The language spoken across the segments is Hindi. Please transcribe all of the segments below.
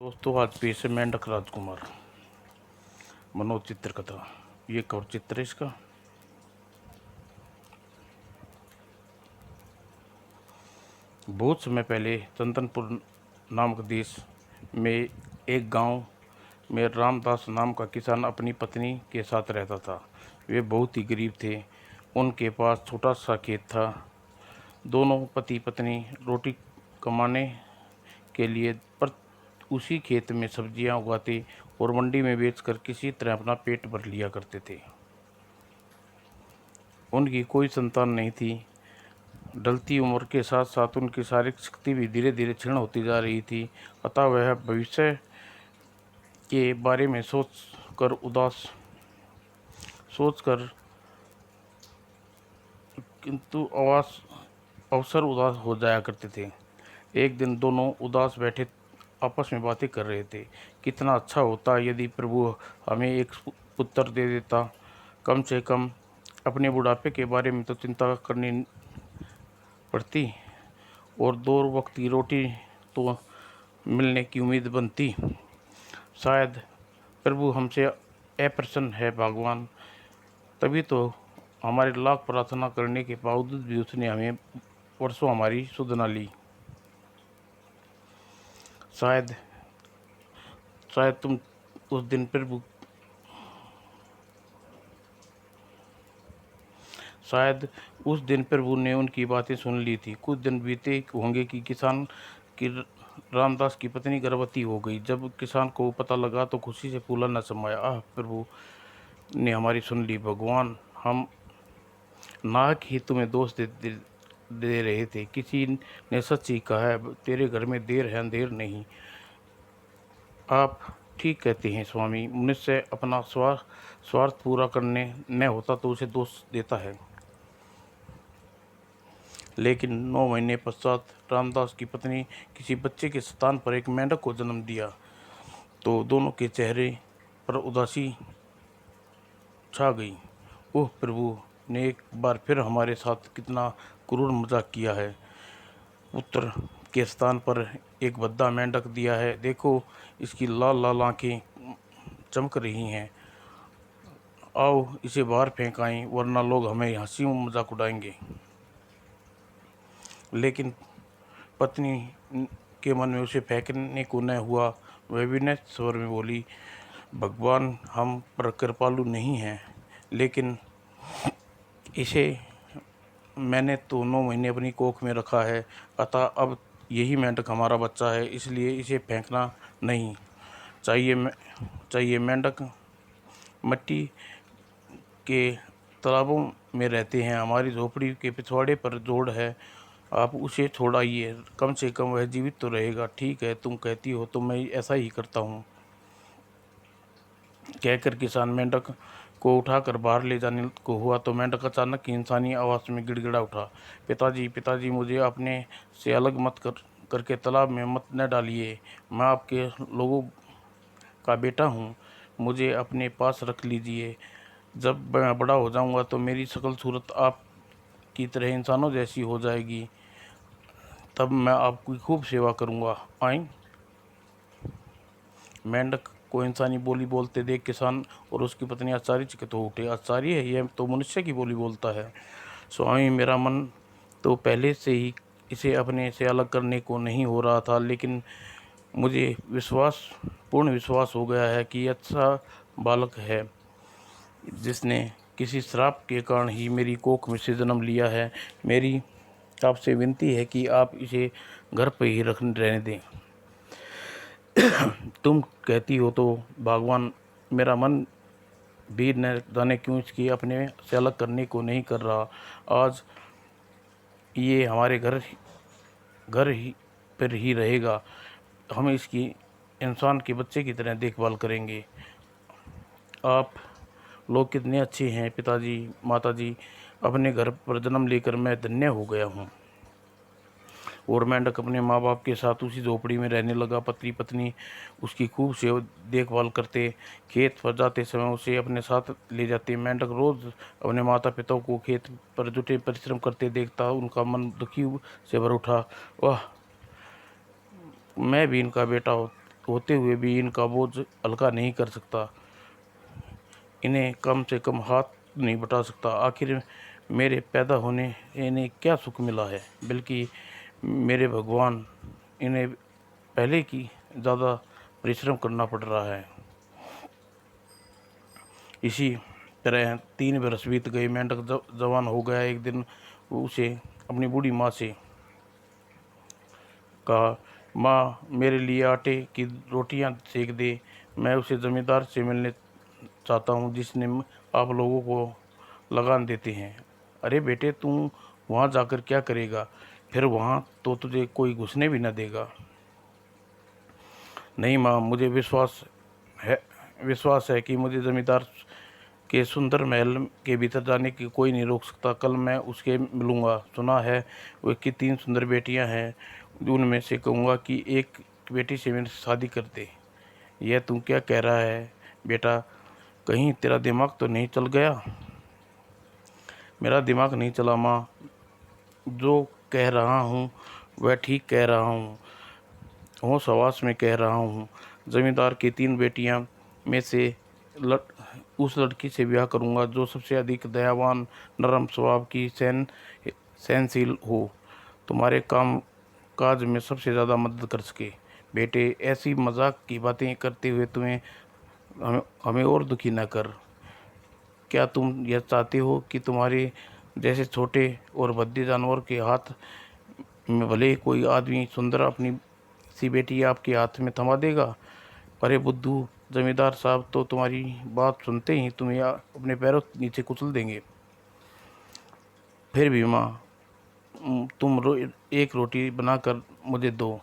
दोस्तों, आज पेश है मेंढक राजकुमार मनोज चित्रकथा। ये कवर चित्र है इसका। बहुत समय पहले चंदनपुर नामक देश में एक गांव में रामदास नाम का किसान अपनी पत्नी के साथ रहता था। वे बहुत ही गरीब थे। उनके पास छोटा सा खेत था। दोनों पति पत्नी रोटी कमाने के लिए पर उसी खेत में सब्जियां उगाते और मंडी में बेचकर किसी तरह अपना पेट भर लिया करते थे। उनकी कोई संतान नहीं थी। ढलती उम्र के साथ साथ उनकी शारीरिक शक्ति भी धीरे धीरे क्षीण होती जा रही थी। अतः वह भविष्य के बारे में सोचकर किंतु अवसर उदास हो जाया करते थे। एक दिन दोनों उदास बैठे आपस में बातें कर रहे थे। कितना अच्छा होता यदि प्रभु हमें एक पुत्र दे देता। कम से कम अपने बुढ़ापे के बारे में तो चिंता करनी पड़ती और दो वक्त की रोटी तो मिलने की उम्मीद बनती। शायद प्रभु हमसे अप्रसन्न है भगवान, तभी तो हमारे लाख प्रार्थना करने के बावजूद भी उसने हमें वर्षों हमारी सुध न ली। शायद शायद तुम उस दिन प्रभु शायद उस दिन प्रभु ने उनकी बातें सुन ली थी। कुछ दिन बीते होंगे कि किसान की रामदास की पत्नी गर्भवती हो गई। जब किसान को पता लगा तो खुशी से फूला न समाया। आह, प्रभु ने हमारी सुन ली। भगवान, हम नाहक ही तुम्हें दोष दे रहे थे। किसी ने सच ही कहा है, तेरे घर में देर है अंधेर नहीं। आप ठीक कहते हैं स्वामी। मनुष्य अपना स्वार्थ पूरा करने न होता तो उसे दोष देता है। लेकिन 9 महीने पश्चात रामदास की पत्नी किसी बच्चे के स्थान पर एक मेंढक को जन्म दिया तो दोनों के चेहरे पर उदासी छा गई। ओह, प्रभु ने एक बार फिर हमारे साथ कितना क्रूर मजाक किया है। पुत्र के स्थान पर एक भद्दा मेंढक दिया है। देखो, इसकी लाल लाल आंखें चमक रही हैं। आओ इसे बाहर फेंक आएं, वरना लोग हमें हंसी मजाक उड़ाएंगे। लेकिन पत्नी के मन में उसे फेंकने को न हुआ। वह विनय स्वर में बोली, भगवान, हम पर कृपालु नहीं हैं, लेकिन इसे मैंने तो 9 महीने अपनी कोख में रखा है। अतः अब यही मेंढक हमारा बच्चा है, इसलिए इसे फेंकना नहीं चाहिए। मेंढक मिट्टी के तालाबों में रहते हैं। हमारी झोपड़ी के पिछवाड़े पर जोड़ है। आप उसे छोड़ाइए, कम से कम वह जीवित तो रहेगा। ठीक है, तुम कहती हो तो मैं ऐसा ही करता हूँ, कहकर किसान मेंढक को उठाकर बाहर ले जाने को हुआ तो मेंढक अचानक इंसानी आवाज़ में गिड़गिड़ा उठा, पिताजी पिताजी, मुझे अपने से अलग मत करके तालाब में मत न डालिए। मैं आपके लोगों का बेटा हूँ, मुझे अपने पास रख लीजिए। जब मैं बड़ा हो जाऊँगा तो मेरी शक्ल सूरत आपकी तरह इंसानों जैसी हो जाएगी। तब मैं आपकी खूब सेवा करूँगा। आए। मेंढक को इंसानी बोली बोलते देख किसान और उसकी पत्नी आश्चर्यचकित हो उठे। आश्चर्य है, यह तो मनुष्य की बोली बोलता है। स्वामी, मेरा मन तो पहले से ही इसे अपने से अलग करने को नहीं हो रहा था, लेकिन मुझे पूर्ण विश्वास हो गया है कि अच्छा बालक है, जिसने किसी श्राप के कारण ही मेरी कोख में से जन्म लिया है। मेरी आपसे विनती है कि आप इसे घर पर ही रहने दें। तुम कहती हो तो भगवान, मेरा मन भी न जाने क्यों इसकी अपने से अलग करने को नहीं कर रहा। आज ये हमारे घर ही पर ही रहेगा। हम इसकी इंसान के बच्चे की तरह देखभाल करेंगे। आप लोग कितने अच्छे हैं पिताजी, माताजी। अपने घर पर जन्म लेकर मैं धन्य हो गया हूँ। और मेंढक अपने माँ बाप के साथ उसी झोपड़ी में रहने लगा। पति पत्नी उसकी खूब से देखभाल करते। खेत पर जाते समय उसे अपने साथ ले जाते। मेंढक रोज अपने माता पिता को खेत पर जुटे परिश्रम करते देखता। उनका मन दुखी से भर उठा। वाह, मैं भी इनका बेटा होते हुए भी इनका बोझ हल्का नहीं कर सकता, इन्हें कम से कम हाथ नहीं बटा सकता। आखिर मेरे पैदा होने इन्हें क्या सुख मिला है, बल्कि मेरे भगवान इन्हें पहले की ज़्यादा परिश्रम करना पड़ रहा है। इसी तरह 3 बरस बीत गए। मेंढक जवान हो गया। एक दिन उसे अपनी बूढ़ी माँ से कहा, माँ मेरे लिए आटे की रोटियां सेक दे, मैं उसे ज़मींदार से मिलने चाहता हूँ जिसने आप लोगों को लगान देते हैं। अरे बेटे, तू वहाँ जाकर क्या करेगा, फिर वहाँ तो तुझे कोई घुसने भी न देगा। नहीं माँ, मुझे विश्वास है कि मुझे ज़मींदार के सुंदर महल के भीतर जाने की कोई नहीं रोक सकता। कल मैं उसके मिलूँगा। सुना है वो की 3 सुंदर बेटियां हैं, उनमें से कहूँगा कि एक बेटी से मेरी शादी कर दे। यह तू क्या कह रहा है बेटा, कहीं तेरा दिमाग तो नहीं चल गया? मेरा दिमाग नहीं चला माँ, जो कह रहा हूँ वह ठीक कह रहा हूँ, होश हवास में कह रहा हूँ। ज़मींदार की 3 बेटियां में से उस लड़की से ब्याह करूँगा जो सबसे अधिक दयावान, नरम स्वभाव की, सहनशील हो, तुम्हारे काम काज में सबसे ज़्यादा मदद कर सके। बेटे, ऐसी मजाक की बातें करते हुए हमें और दुखी न कर। क्या तुम यह चाहते हो कि तुम्हारे जैसे छोटे और भद्दे जानवर के हाथ में भले कोई आदमी सुंदर अपनी सी बेटी आपके हाथ में थमा देगा? अरे बुद्धू, जमींदार साहब तो तुम्हारी बात सुनते ही तुम्हें अपने पैरों नीचे कुचल देंगे। फिर भी माँ, एक रोटी बनाकर मुझे दो,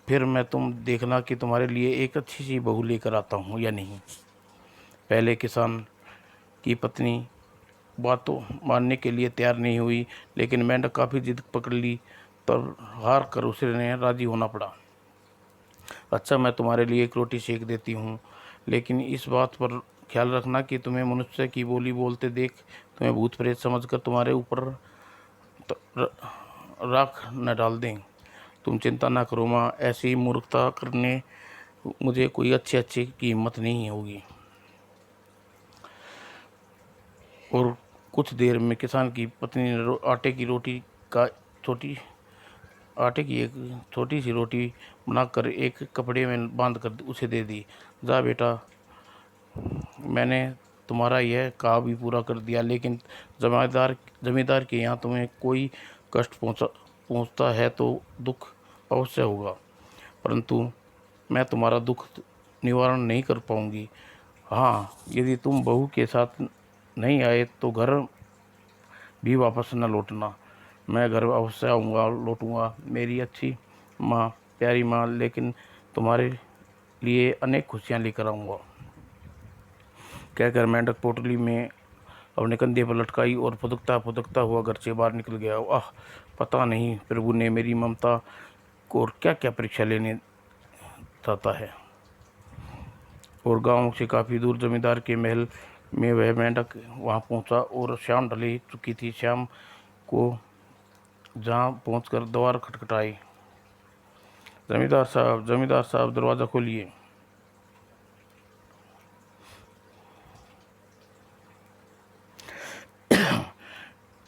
फिर मैं तुम देखना कि तुम्हारे लिए एक अच्छी सी बहू लेकर आता हूँ या नहीं। पहले किसान की पत्नी बातों मानने के लिए तैयार नहीं हुई, लेकिन मेंढक काफ़ी जिद पकड़ ली, तब हार कर उसे राजी होना पड़ा। अच्छा, मैं तुम्हारे लिए एक रोटी सेक देती हूँ, लेकिन इस बात पर ख्याल रखना कि तुम्हें मनुष्य की बोली बोलते देख तुम्हें भूत प्रेत समझकर तुम्हारे ऊपर राख न डाल दें। तुम चिंता ना करो माँ, ऐसी मूर्खता करने मुझे कोई अच्छी की हिम्मत नहीं होगी। और कुछ देर में किसान की पत्नी ने आटे की एक छोटी सी रोटी बनाकर एक कपड़े में बांध कर उसे दे दी। जा बेटा, मैंने तुम्हारा यह कहा भी पूरा कर दिया, लेकिन जमींदार के यहाँ तुम्हें कोई कष्ट पहुँचता है तो दुख अवश्य होगा, परंतु मैं तुम्हारा दुख निवारण नहीं कर पाऊंगी। हाँ, यदि तुम बहू के साथ नहीं आए तो घर भी वापस न लौटना। मैं घर अवश्य आऊँगा, लौटूंगा मेरी अच्छी माँ, प्यारी माँ, लेकिन तुम्हारे लिए अनेक खुशियाँ लेकर आऊँगा। कहकर मेंढक पोटली में अपने कंधे पर लटकाई और फुदकता फुदकता हुआ घर से बाहर निकल गया। आह, पता नहीं प्रभु ने मेरी ममता को और क्या क्या परीक्षा लेने चाहता है। और गांव से काफ़ी दूर जमींदार के महल में वह मेंढक वहां पहुंचा और शाम ढली चुकी थी। शाम को जहां पहुंचकर द्वार खटखटाए। जमींदार साहब, दरवाज़ा खोलिए।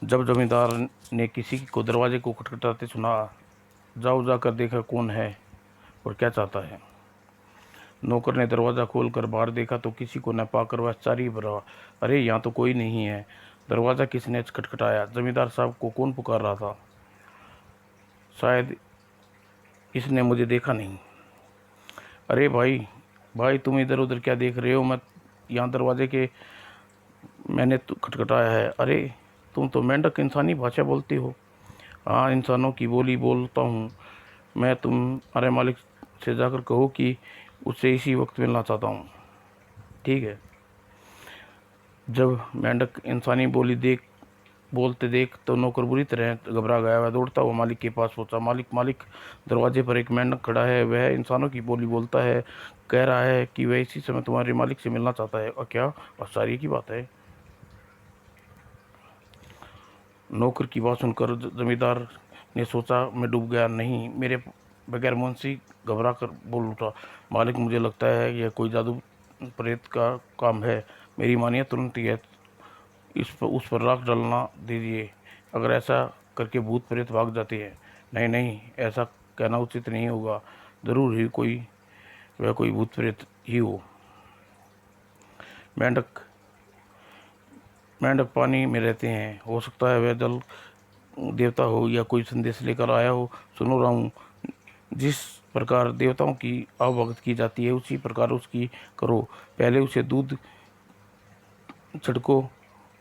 जब जमींदार ने किसी को दरवाजे को खटखटाते सुना, जाकर देखा कौन है और क्या चाहता है। नौकर ने दरवाज़ा खोलकर बाहर देखा तो किसी को न पाकर वह आश्चर्य भरा। अरे, यहाँ तो कोई नहीं है। दरवाज़ा किसने खटखटाया? जमींदार साहब को कौन पुकार रहा था? शायद इसने मुझे देखा नहीं। अरे भाई, तुम इधर उधर क्या देख रहे हो? मैं यहाँ दरवाजे के मैंने तो खटखटाया है। अरे, तुम तो मेंढक इंसानी भाषा बोलती हो। हाँ, इंसानों की बोली बोलता हूँ मैं। तुम्हारे मालिक से जाकर कहो कि उससे इसी वक्त मिलना चाहता हूँ। ठीक है। जब मेंढक इंसानी बोलते देख तो नौकर बुरी तरह घबरा गया। वह दौड़ता हुआ मालिक के पास पहुंचा। मालिक, दरवाजे पर एक मेंढक खड़ा है, वह इंसानों की बोली बोलता है, कह रहा है कि वह इसी समय तुम्हारे मालिक से मिलना चाहता है। और क्या आश्चर्य की बात है। नौकर की बात सुनकर जमींदार ने सोचा, मैं डूब गया। नहीं, बगैर मुंशी घबरा कर बोल उठा, मालिक मुझे लगता है यह कोई जादू प्रेत का काम है। मेरी मानिए तुरंत यह उस पर राख डालना दीजिए। अगर ऐसा करके भूत प्रेत भाग जाते हैं। नहीं नहीं, ऐसा कहना उचित नहीं होगा। जरूर ही वह कोई भूत प्रेत ही हो। मेंढक मेंढक पानी में रहते हैं, हो सकता है वह जल देवता हो या कोई संदेश लेकर आया हो। सुनो रामू, जिस प्रकार देवताओं की आवभगत की जाती है उसी प्रकार उसकी करो। पहले उसे दूध छिड़को,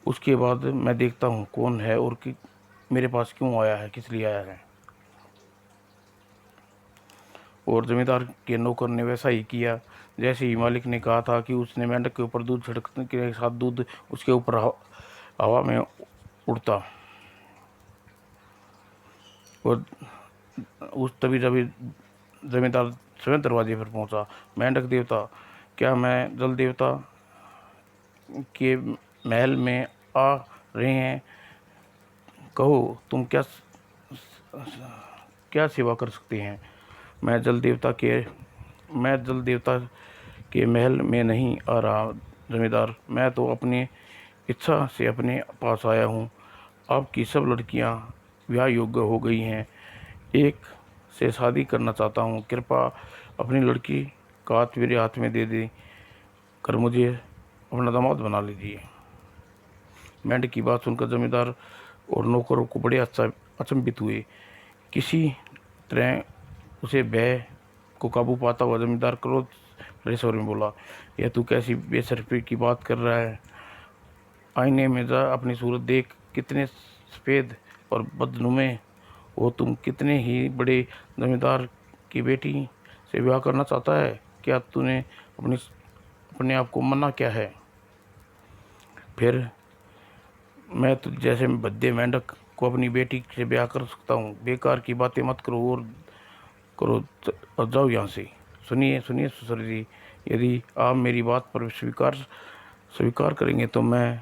उसके बाद मैं देखता हूँ कौन है और कि मेरे पास क्यों आया है, किस लिए आया है। और जमींदार के नौकर ने वैसा ही किया जैसे ही मालिक ने कहा था कि उसने मेंढक के ऊपर दूध छिड़कने के साथ दूध उसके ऊपर हवा में उड़ता। और तभी जमींदार स्वयं दरवाजे पर पहुंचा। मेंढक देवता, क्या मैं जल देवता के महल में आ रहे हैं? कहो तुम क्या सेवा कर सकते हैं? मैं जल देवता के महल में नहीं आ रहा जमींदार, मैं तो अपनी इच्छा से अपने पास आया हूँ। आपकी सब लड़कियाँ ब्याह योग्य हो गई हैं, एक से शादी करना चाहता हूँ। कृपा अपनी लड़की का हाथ मेरे हाथ में दे दे कर मुझे अपना दामाद बना लीजिए। मेंढक की बात सुनकर जमींदार और नौकरों को बड़े अचंभित हुए। किसी तरह उसे भय को काबू पाता हुआ जमींदार क्रोध भरे स्वर में बोला, यह तू कैसी बेसरफी की बात कर रहा है? आईने में जा अपनी सूरत देख, कितने सफ़ेद और बदनुमे हो तुम। कितने ही बड़े जमींदार की बेटी से विवाह करना चाहता है? क्या तूने अपने आप को मना क्या है? फिर मैं तो जैसे भद्दे मेंढक को अपनी बेटी से ब्याह कर सकता हूँ? बेकार की बातें मत और जाओ यहाँ से। सुनिए सुनिए ससुर जी, यदि आप मेरी बात पर स्वीकार करेंगे तो मैं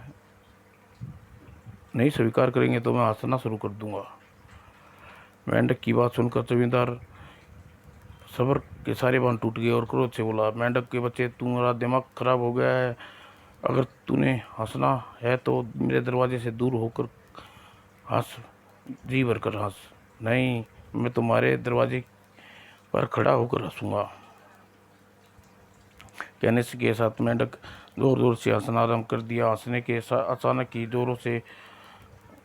हंसना शुरू कर दूंगा। मेंढक की बात सुनकर जमींदार सबर के सारे बांध टूट गए और क्रोध से बोला, मेंढक के बच्चे, तुम्हारा दिमाग खराब हो गया है। अगर तूने हंसना है तो मेरे दरवाजे से दूर होकर हंस, जी भर कर हंस। नहीं, मैं तुम्हारे दरवाजे पर खड़ा होकर हंसूंगा। कहने से के साथ मेंढक जोर जोर से हंसना आरम्भ कर दिया। हंसने के अचानक ही जोरों से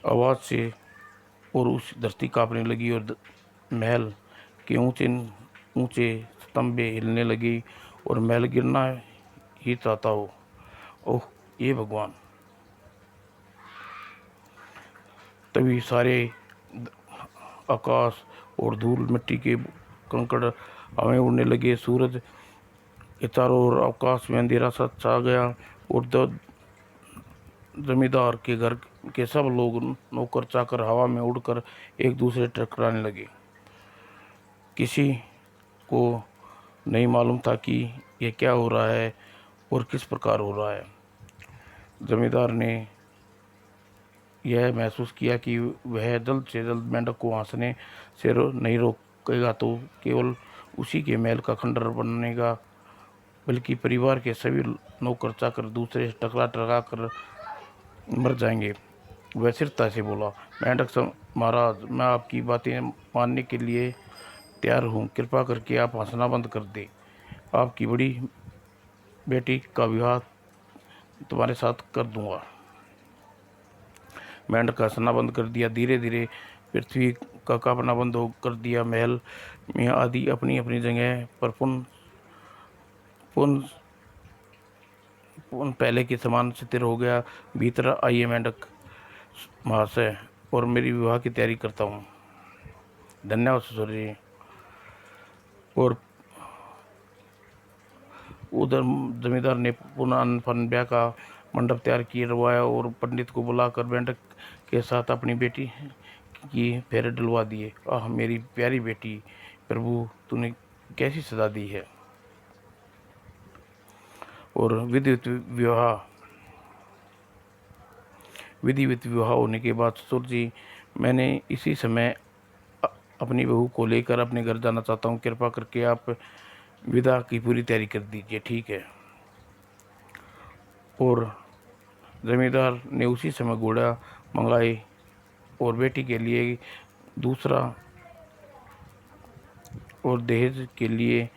आवाज़ से और उस धरती कांपने लगी और महल के ऊंचे ऊंचे स्तंभे हिलने लगी और महल गिरना ही चाहता हो। ओह ये भगवान! तभी सारे आकाश और धूल मिट्टी के कंकड़ हमें उड़ने लगे। सूरज के चारों ओर आकाश में अंधेरा सा छा गया और जमींदार के घर के सब लोग नौकर चाकर हवा में उड़कर एक दूसरे टकराने लगे। किसी को नहीं मालूम था कि यह क्या हो रहा है और किस प्रकार हो रहा है। जमींदार ने यह महसूस किया कि वह जल्द से जल्द मेंढक को हंसने से नहीं रोकेगा तो केवल उसी के महल का खंडर बनेगा, बल्कि परिवार के सभी नौकर चाकर दूसरे से टकरा कर मर जाएंगे। वह स्थिरता से बोला, मेंढक महाराज, मैं आपकी बातें मानने के लिए तैयार हूँ। कृपा करके आप हंसना बंद कर दें। आपकी बड़ी बेटी का विवाह तुम्हारे साथ कर दूंगा। मेंढक हंसना बंद कर दिया। धीरे धीरे पृथ्वी का कांपना बंद हो कर दिया। महल में आदि अपनी अपनी जगह पर पुनः पहले के समान स्थिर हो गया। भीतर आइए मेंढक महाशय, और मेरी विवाह की तैयारी करता हूँ। धन्यवाद ससुर जी। और उधर जमींदार ने पुनः अन्न ब्याह का मंडप तैयार किया और पंडित को बुलाकर मेंढक के साथ अपनी बेटी की फेरे डलवा दिए। आह मेरी प्यारी बेटी, प्रभु तूने कैसी सजा दी है। और विधिवत विवाह होने के बाद ससुर जी, मैंने इसी समय अपनी बहू को लेकर अपने घर जाना चाहता हूँ, कृपा करके आप विदा की पूरी तैयारी कर दीजिए। ठीक है। और जमींदार ने उसी समय घोड़ा मंगाए और बेटी के लिए दूसरा और दहेज के लिए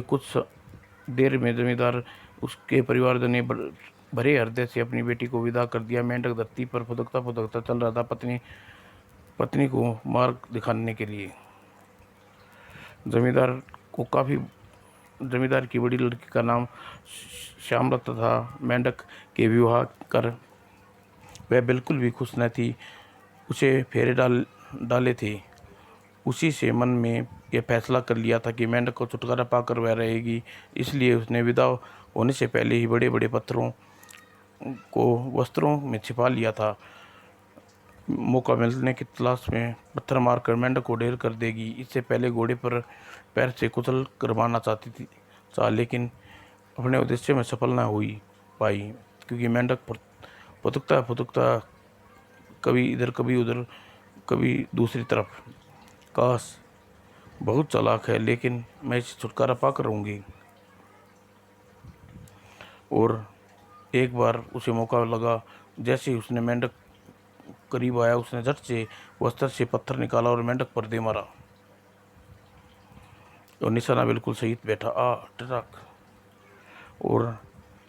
कुछ देर में जमींदार उसके परिवारजन ने भरे हृदय से अपनी बेटी को विदा कर दिया। मेंढक धरती पर फुदकता फुदकता चल रहा था पत्नी पत्नी को मार्ग दिखाने के लिए। जमींदार को काफ़ी जमींदार की बड़ी लड़की का नाम श्यामलता था। मेंढक के विवाह कर वह बिल्कुल भी खुश न थी। उसे फेरे डाले थे। उसी से मन में यह फैसला कर लिया था कि मेंढक को छुटकारा पाकर वह रहेगी। इसलिए उसने विदा होने से पहले ही बड़े बड़े पत्थरों को वस्त्रों में छिपा लिया था। मौका मिलने की तलाश में पत्थर मारकर मेंढक को ढेर कर देगी। इससे पहले घोड़े पर पैर से कुचल करवाना चाहती लेकिन अपने उद्देश्य में सफल न हुई पाई, क्योंकि मेंढक फुदकता फुदकता कभी इधर कभी उधर कभी दूसरी तरफ। काश बहुत चालाक है, लेकिन मैं इसे छुटकारा पाकर रहूँगी। और एक बार उसे मौका लगा। जैसे ही उसने मेंढक करीब आया, उसने झट से वस्त्र से पत्थर निकाला और मेंढक पर दे मारा और निशाना बिल्कुल सही बैठा। टक। और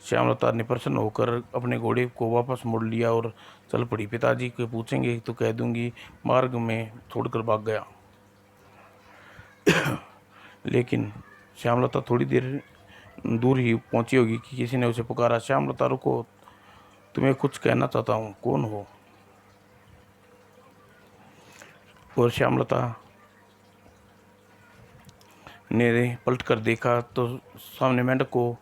श्यामलता ने प्रसन्न होकर अपने घोड़े को वापस मोड़ लिया और चल पड़ी। पिताजी को पूछेंगे तो कह दूंगी मार्ग में छोड़कर भाग गया। लेकिन श्यामलता थोड़ी देर दूर ही पहुंची होगी कि किसी ने उसे पुकारा, श्यामलता रुको, तुम्हें कुछ कहना चाहता हूँ। कौन हो? और श्यामलता ने पलट कर देखा तो सामने मेंढक को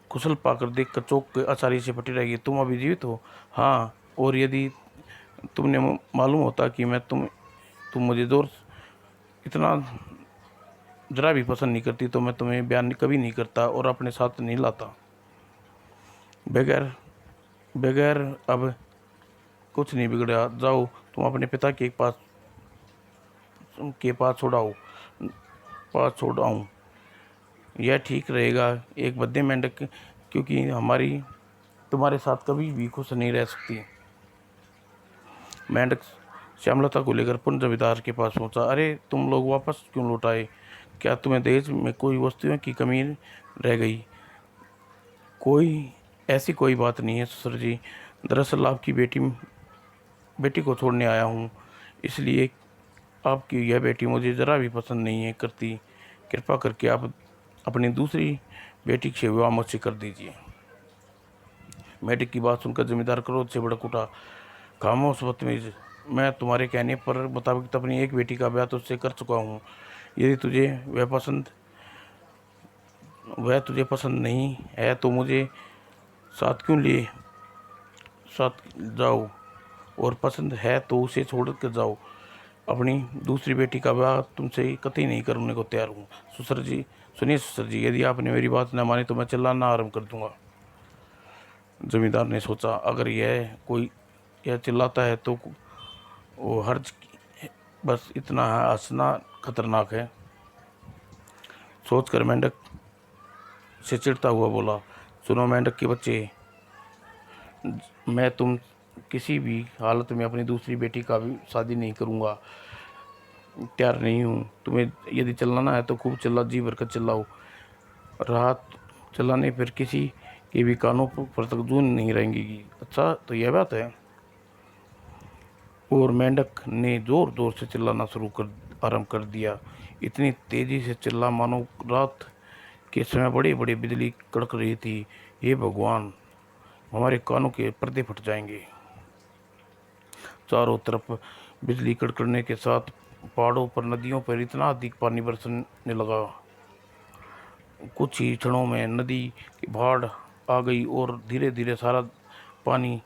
कुशल पाकर देखकर चौंक के आचार्य से फटी रहेगी। तुम अभी जीवित हो? हाँ। और यदि तुमने मालूम होता कि मैं तुम मुझे दूर इतना जरा भी पसंद नहीं करती तो मैं तुम्हें बयान कभी नहीं करता और अपने साथ नहीं लाता। बगैर बगैर अब कुछ नहीं बिगड़ा। जाओ, तुम अपने पिता के पास छोड़ाऊँ, यह ठीक रहेगा। एक बद्दे मेंढक, क्योंकि हमारी तुम्हारे साथ कभी भी खुश नहीं रह सकती। मेंढक श्यामलता को लेकर पुनः जमींदार के पास पहुंचा। अरे, तुम लोग वापस क्यों लौट आए? क्या तुम्हें दहेज में कोई वस्तुओं की कमी रह गई? ऐसी कोई बात नहीं है ससुर जी। दरअसल आपकी बेटी को छोड़ने आया हूँ, इसलिए आपकी यह बेटी मुझे ज़रा भी पसंद नहीं करती। कृपा करके आप अपनी दूसरी बेटी से विवाह मुझसे कर दीजिए। मेंढक की बात सुनकर जमींदार क्रोध से भड़क उठा। खामोश बदतमीज, मैं तुम्हारे कहने पर मुताबिक अपनी एक बेटी का ब्याह तुझसे कर चुका हूँ। यदि वह तुझे पसंद नहीं है तो मुझे साथ जाओ, और पसंद है तो उसे छोड़ कर जाओ। अपनी दूसरी बेटी का विवाह तुमसे कतई नहीं करने को तैयार हूँ। सुनिए ससुर जी, यदि आपने मेरी बात न मानी तो मैं चिल्लाना आरंभ कर दूंगा। जमींदार ने सोचा, अगर यह चिल्लाता है तो वो हर्ज बस इतना है, हंसना खतरनाक है। सोचकर मेंढक से चिढ़ता हुआ बोला, सुनो मेंढक के बच्चे, मैं तुम किसी भी हालत में अपनी दूसरी बेटी का भी शादी नहीं करूँगा। तैयार नहीं हूँ। तुम्हें यदि चिल्लाना है तो खूब चिल्ला, जी भर कर चिल्लाओ। रात चिल्लाने पर किसी के भी कानों पर तक जून नहीं रहेंगी। अच्छा, तो यह बात है। और मेंढक ने जोर जोर से चिल्लाना आरंभ कर दिया। इतनी तेजी से चिल्ला मानो रात के समय बड़ी बड़ी बिजली कड़क रही थी। हे भगवान, हमारे कानों के पर्दे फट जाएंगे। चारों तरफ बिजली कड़कड़ने के साथ पहाड़ों पर, नदियों पर इतना अधिक पानी बरसने लगा। कुछ ही क्षणों में नदी की बाढ़ आ गई और धीरे धीरे सारा पानी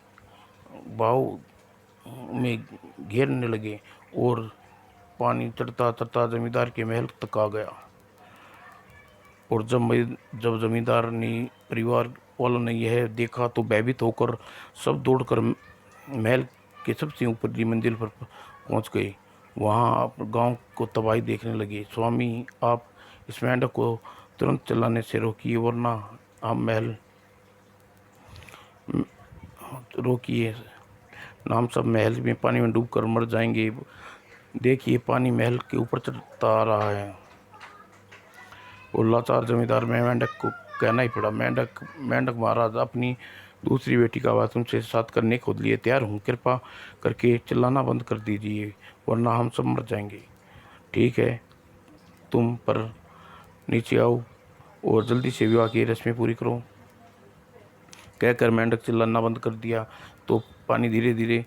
बहाव में घेरने लगे और पानी चढ़ता चढ़ता जमींदार के महल तक आ गया। और जब जमींदार ने परिवार वालों ने यह देखा तो भयभीत होकर सब दौड़कर महल के सबसे ऊपर की मंजिल पर पहुंच गए। वहाँ आप गांव को तबाही देखने लगी। स्वामी, आप इस मेंढक को तुरंत चलाने से रोकिए, वरना हम महल रोकिए ना, हम सब महल में पानी में डूब कर मर जाएंगे। देखिए, पानी महल के ऊपर चढ़ता आ रहा है। और लाचार जमींदार में मेंढक को कहना ही पड़ा, मेंढक महाराज, अपनी दूसरी बेटी का विवाह तुमसे साथ करने को लिए तैयार हूँ। कृपा करके चिल्लाना बंद कर दीजिए, वरना हम सब मर जाएंगे। ठीक है, तुम पर नीचे आओ और जल्दी से विवाह की रस्में पूरी करो। कहकर मेंढक चिल्लाना बंद कर दिया तो पानी धीरे धीरे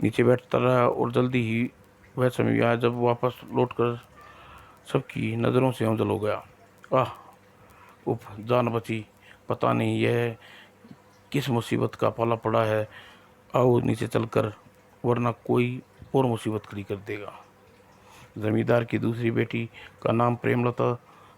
नीचे बैठता रहा। और जल्दी ही वह समय आया जब वापस लौटकर सबकी नज़रों से ओझल हो गया। आह, उफ, जान बची। पता नहीं यह किस मुसीबत का पाला पड़ा है। आओ नीचे चलकर, वरना कोई और मुसीबत खड़ी कर देगा। जमींदार की दूसरी बेटी का नाम प्रेमलता।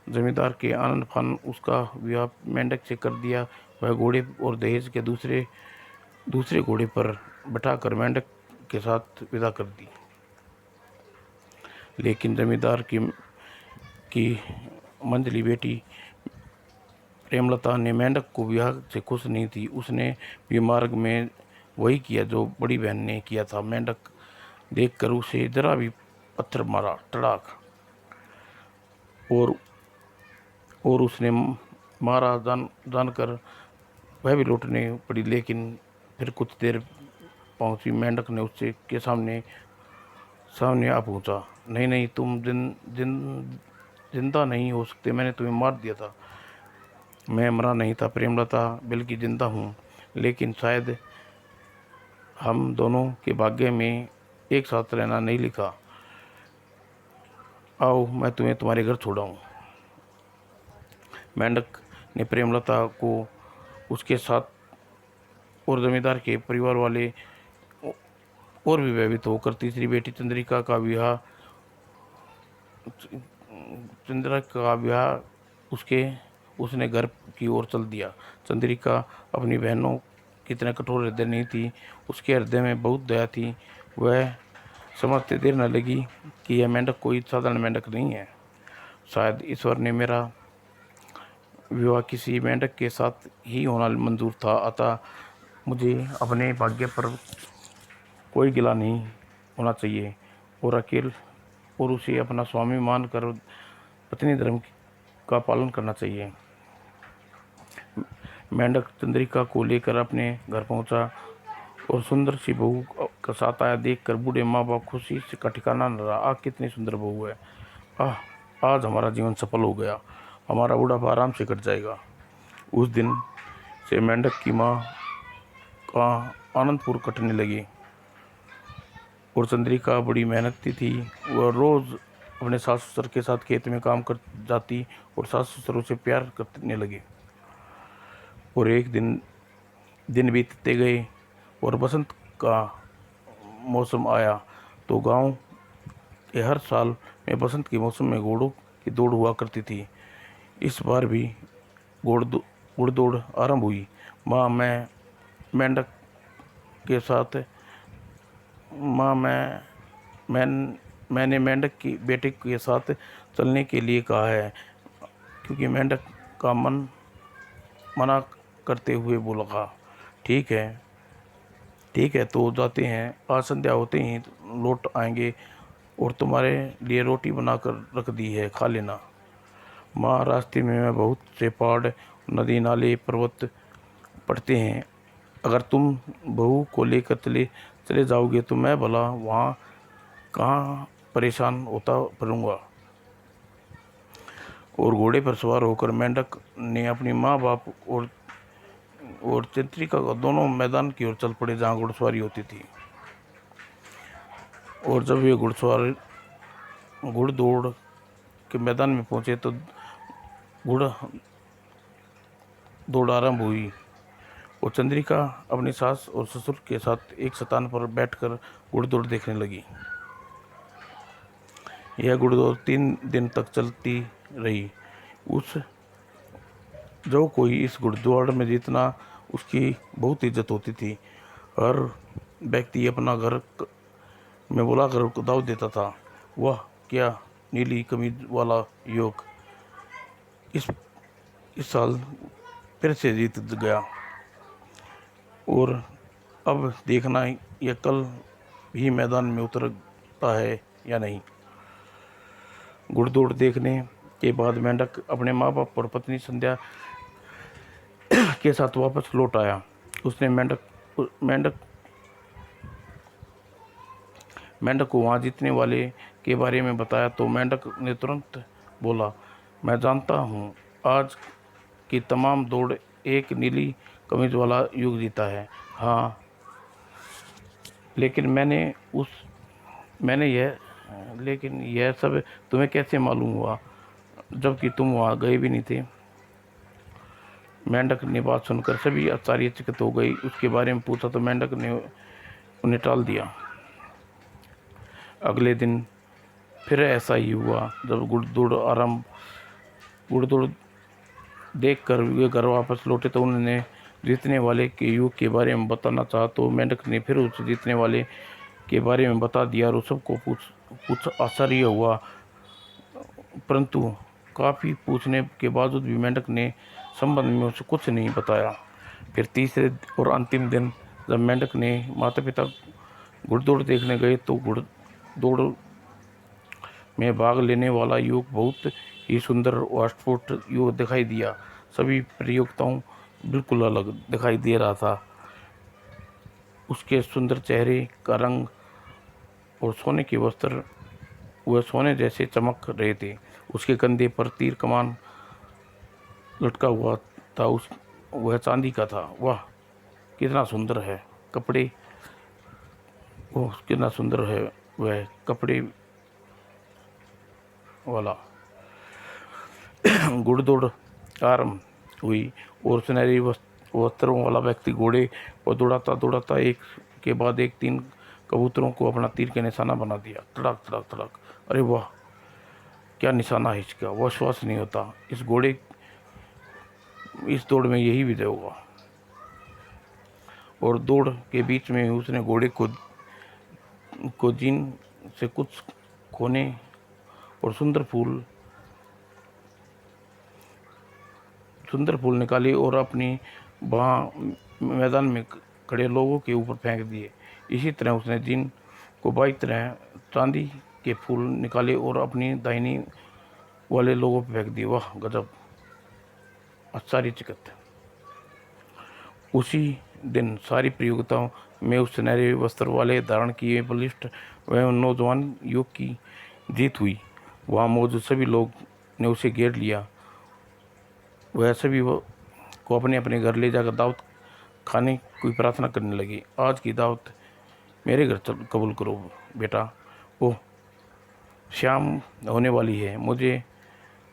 जमींदार के आनंद फान उसका विवाह मेंढक से कर दिया। वह घोड़े और दहेज के दूसरे घोड़े पर बैठाकर मेंढक के साथ विदा कर दी। लेकिन जमींदार की मंझली बेटी प्रेमलता ने मेंढक को विवाह से खुश नहीं थी। उसने भी मार्ग में वही किया जो बड़ी बहन ने किया था। मेंढक देखकर उसे जरा भी पत्थर मारा, तड़ाक, और उसने मारा जानकर वह भी लौटने पड़ी। लेकिन फिर कुछ देर पहुंची, मेंढक ने उससे के सामने आ पहुंचा। नहीं नहीं, तुम जिंदा नहीं हो सकते, मैंने तुम्हें मार दिया था। मैं मरा नहीं था प्रेमलता, बल्कि जिंदा हूँ। लेकिन शायद हम दोनों के भाग्य में एक साथ रहना नहीं लिखा। आओ, मैं तुम्हें तुम्हारे घर छोड़ाऊँ। मेंढक ने प्रेमलता को उसके साथ और जमींदार के परिवार वाले और भी भयभीत होकर तीसरी बेटी चंद्रिका का विवाह उसने घर की ओर चल दिया। चंद्रिका अपनी बहनों की तरह कठोर हृदय नहीं थी, उसके हृदय में बहुत दया थी। वह समझते देर न लगी कि यह मेंढक कोई साधारण मेंढक नहीं है। शायद ईश्वर ने मेरा विवाह किसी मेंढक के साथ ही होना मंजूर था, अतः मुझे अपने भाग्य पर कोई गिला नहीं होना चाहिए और उसे अपना स्वामी मानकर पत्नी धर्म का पालन करना चाहिए। मेंढक चंद्रिका को लेकर अपने घर पहुंचा और सुंदर सी बहू का साथ आया देखकर बूढ़े माँ बाप खुशी से का ठिकाना न रहा। आह, कितनी सुंदर बहू है। आह, आज हमारा जीवन सफल हो गया, हमारा बुढ़ापा आराम से कट जाएगा। उस दिन से मेंढक की माँ का आनंदपुर कटने लगी और चंद्रिका बड़ी मेहनती थी। वह रोज अपने सास ससुर के साथ खेत में काम कर जाती और सास ससुर से प्यार करने लगे। और एक दिन बीतते गए और बसंत का मौसम आया तो गांव के हर साल में बसंत के मौसम में घोड़ों की दौड़ हुआ करती थी। इस बार भी घोड़ दौड़ आरंभ हुई। माँ मैं मेंढक के साथ माँ मैंने मेंढक की बेटे के साथ चलने के लिए कहा है, क्योंकि मेंढक का मन मना करते हुए बोला, ठीक है तो जाते हैं, आज संध्या होते ही लौट आएंगे और तुम्हारे लिए रोटी बनाकर रख दी है, खा लेना। माँ, रास्ते में बहुत से पहाड़, नदी, नाले, पर्वत पड़ते हैं। अगर तुम बहू को लेकर चले जाओगे तो मैं भला वहाँ कहाँ परेशान होता फिरूंगा। और घोड़े पर सवार होकर मेंढक ने अपनी माँ बाप और चंद्रिका को दोनों मैदान की ओर चल पड़े जहाँ घुड़सवारी होती थी। और जब वे घुड़दौड़ के मैदान में पहुंचे तो घुड़ दौड़ आरंभ हुई और चंद्रिका अपनी सास और ससुर के साथ एक स्थान पर बैठकर घुड़दौड़ देखने लगी। यह घुड़दौड़ 3 दिन तक चलती रही। जो कोई इस घुड़दौड़ में जीतना उसकी बहुत इज्जत होती थी। हर व्यक्ति अपना घर में बुलाकर दाव देता था। वह क्या नीली कमीज वाला युवक इस साल फिर से जीत गया। और अब देखना यह कल भी मैदान में उतरता है या नहीं। घुड़दौड़ देखने के बाद मेंढक अपने माँ बाप और पत्नी संध्या के साथ वापस लौट आया। उसने मेंढक मेंढक को वहाँ जीतने वाले के बारे में बताया तो मेंढक ने तुरंत बोला, मैं जानता हूँ आज की तमाम दौड़ एक नीली कमीज वाला युग जीता है। हाँ, लेकिन लेकिन यह सब तुम्हें कैसे मालूम हुआ, जबकि तुम वहाँ गए भी नहीं थे। मेंढक ने बात सुनकर सभी आश्चर्यचकित हो गई। उसके बारे में पूछा तो मेंढक ने उन्हें टाल दिया। अगले दिन फिर ऐसा ही हुआ। जब घुड़दौड़ देखकर वे घर वापस लौटे तो उन्होंने जीतने वाले के युग के बारे में बताना चाहा तो मेंढक ने फिर उस जीतने वाले के बारे में बता दिया और सबको कुछ आश्चर्य हुआ, परंतु काफ़ी पूछने के बावजूद भी मेंढक ने संबंध में उसे कुछ नहीं बताया। फिर तीसरे और अंतिम दिन जब मेंढक ने माता पिता घुड़दौड़ देखने गए तो घुड़दौड़ में भाग लेने वाला युवक बहुत ही सुंदर और स्फुट युवक दिखाई दिया। सभी प्रतियोगिताओं बिल्कुल अलग दिखाई दे रहा था। उसके सुंदर चेहरे का रंग और सोने के वस्त्र वह सोने जैसे चमक रहे थे। उसके कंधे पर तीर कमान लटका हुआ था। वह चांदी का था। वाह, कितना सुंदर है कपड़े, ओह कितना सुंदर है वह कपड़े वाला। घुड़दौड़ आरंभ हुई और सुनहरी वस्त्रों वाला व्यक्ति घोड़े पर दौड़ाता एक के बाद एक 3 कबूतरों को अपना तीर के निशाना बना दिया। तड़क तड़क तड़क। अरे वाह, क्या निशाना है इसका, विश्वास नहीं होता। इस दौड़ में यही विजय होगा। और दौड़ के बीच में उसने घोड़े को जीन से कुछ खोने और सुंदर फूल निकाले और अपनी वहाँ मैदान में खड़े लोगों के ऊपर फेंक दिए। इसी तरह उसने जीन को 22 तरह चांदी के फूल निकाले और अपनी दाहिनी वाले लोगों पर फेंक दिए। वाह गजब, आश्चर्यचकित। उसी दिन सारी प्रतियोगिताओं में उस सुनहरे वस्त्र वाले धारण किए बलिष्ठ एवं नौजवान युवक की जीत हुई। वहाँ मौजूद सभी लोग ने उसे घेर लिया। वह सभी को अपने अपने घर ले जाकर दावत खाने की प्रार्थना करने लगी। आज की दावत मेरे घर कबूल करो बेटा। ओह, शाम होने वाली है, मुझे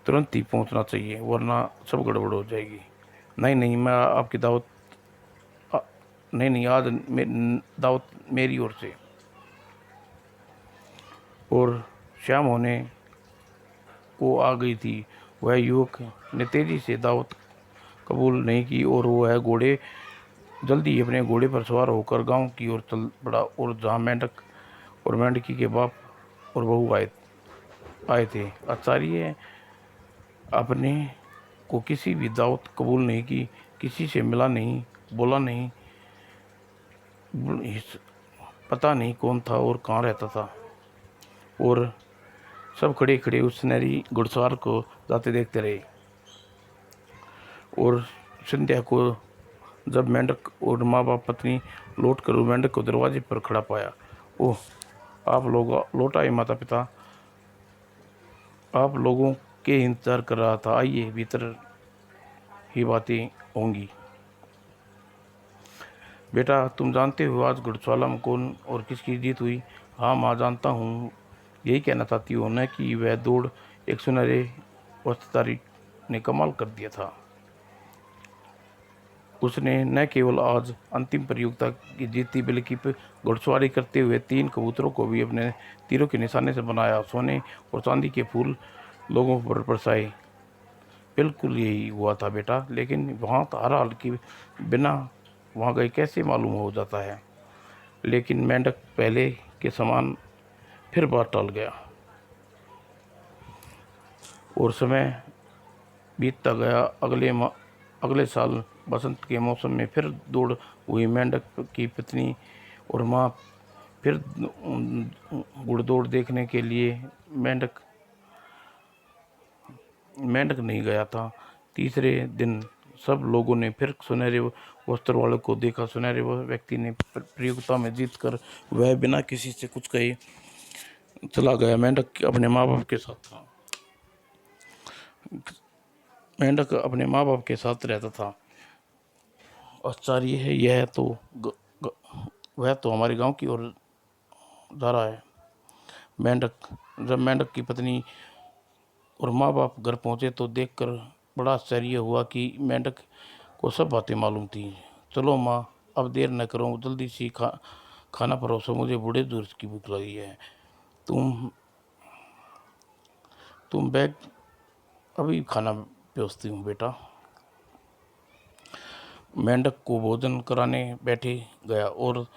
तुरंत ही पहुंचना चाहिए वरना सब गड़बड़ हो जाएगी। नहीं, मैं आपकी दावत नहीं, आज दावत मेरी ओर से। और शाम होने को आ गई थी। वह युवक ने तेजी से दावत कबूल नहीं की और वह जल्दी ही अपने घोड़े पर सवार होकर गांव की ओर चल पड़ा। और जहां मेंढक और मेंढकी के बाप और बहू आए थे। आचार्य अपने को किसी भी दावत कबूल नहीं की, किसी से मिला नहीं, बोला नहीं, पता नहीं कौन था और कहाँ रहता था। और सब खड़े खड़े उस सुनहरी घुड़सवार को जाते देखते रहे। और संध्या को जब मेंढक और माँ बाप पत्नी लौट कर मेंढक को दरवाजे पर खड़ा पाया। ओह, आप लोग लौट आए माता पिता, आप लोगों के इंतजार कर रहा था, आइए भीतर ही बातें होंगी। बेटा, तुम जानते हो आज घुड़सवाला में कौन और किसकी जीत हुई? हाँ माँ, जानता हूँ। यही कहना चाहती हूँ न कि वह दौड़ एक सुनहरे वस्त्रधारी ने कमाल कर दिया था। उसने न केवल आज अंतिम प्रतियोगिता की जीती बल्कि घुड़सवारी करते हुए 3 कबूतरों को भी अपने तीरों के निशाने से बनाया। सोने और चांदी के फूल लोगों पर बरसाए। बिल्कुल यही हुआ था बेटा, लेकिन वहाँ तो हर हाल की बिना वहाँ गए कैसे मालूम हो जाता है। लेकिन मेंढक पहले के समान फिर बात टाल गया। और समय बीतता गया। अगले साल बसंत के मौसम में फिर दौड़ हुई। मेंढक की पत्नी और माँ फिर घुड़दौड़ देखने के लिए मेंढक नहीं गया था। तीसरे दिन सब लोगों ने फिर सुनहरे वस्त्र वाले को देखा। सुनहरे व्यक्ति ने प्रतियोगिता में जीतकर वह बिना किसी से कुछ कहे चला गया। मेंढक अपने माँ बाप के साथ था। मेंढक अपने माँ बाप के साथ रहता था। आश्चर्य है यह तो वह तो हमारे गांव की ओर जा रहा है। जब मेंढक की पत्नी और माँ बाप घर पहुंचे तो देखकर बड़ा आश्चर्य हुआ कि मेंढक को सब बातें मालूम थी। चलो माँ, अब देर न करो, जल्दी से खाना परोसो, मुझे बूढ़े दूर की भूख लगी है। तुम बैग, अभी खाना परोसती हूँ बेटा। मेंढक को भोजन कराने बैठे गया और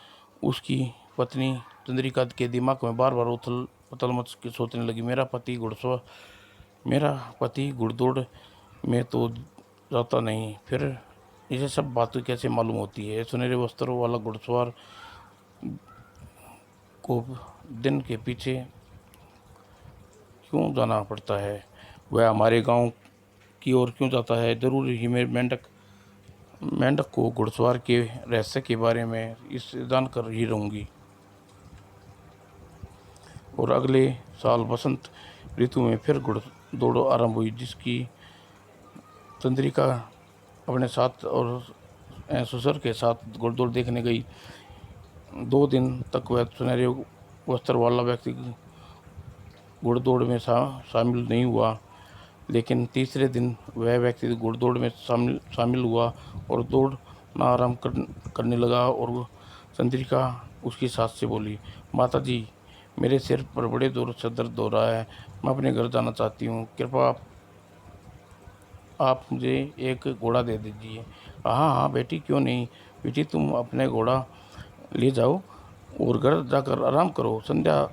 उसकी पत्नी चंद्रिका के दिमाग में बार बार उथल पुथल मच के सोचने लगी, मेरा पति घुड़दौड़ में तो जाता नहीं, फिर इसे सब बातें कैसे मालूम होती है। सुनहरे वस्त्रों वाला घुड़सवार को दिन के पीछे क्यों जाना पड़ता है? वह हमारे गांव की ओर क्यों जाता है? जरूर ही मेंढक को घुड़सवार के रहस्य के बारे में इस जानकर ही रहूंगी। और अगले साल बसंत ऋतु में फिर घुड़दौड़ आरंभ हुई, जिसकी चंद्रिका अपने साथ और ससुर के साथ घुड़दौड़ देखने गई। 2 दिन तक वह सुनहरे वस्त्र वाला व्यक्ति घुड़दौड़ में शामिल नहीं हुआ, लेकिन तीसरे दिन वह व्यक्ति घुड़दौड़ में शामिल हुआ और दौड़ना आरंभ करने लगा। और चंद्रिका उसकी सास से बोली, माता जी, मेरे सिर पर बड़े जोर से दर्द हो रहा है, मैं अपने घर जाना चाहती हूँ, कृपया आप मुझे एक घोड़ा दे दीजिए। हाँ हाँ बेटी, क्यों नहीं बेटी, तुम अपने घोड़ा ले जाओ और घर जाकर आराम करो, संध्या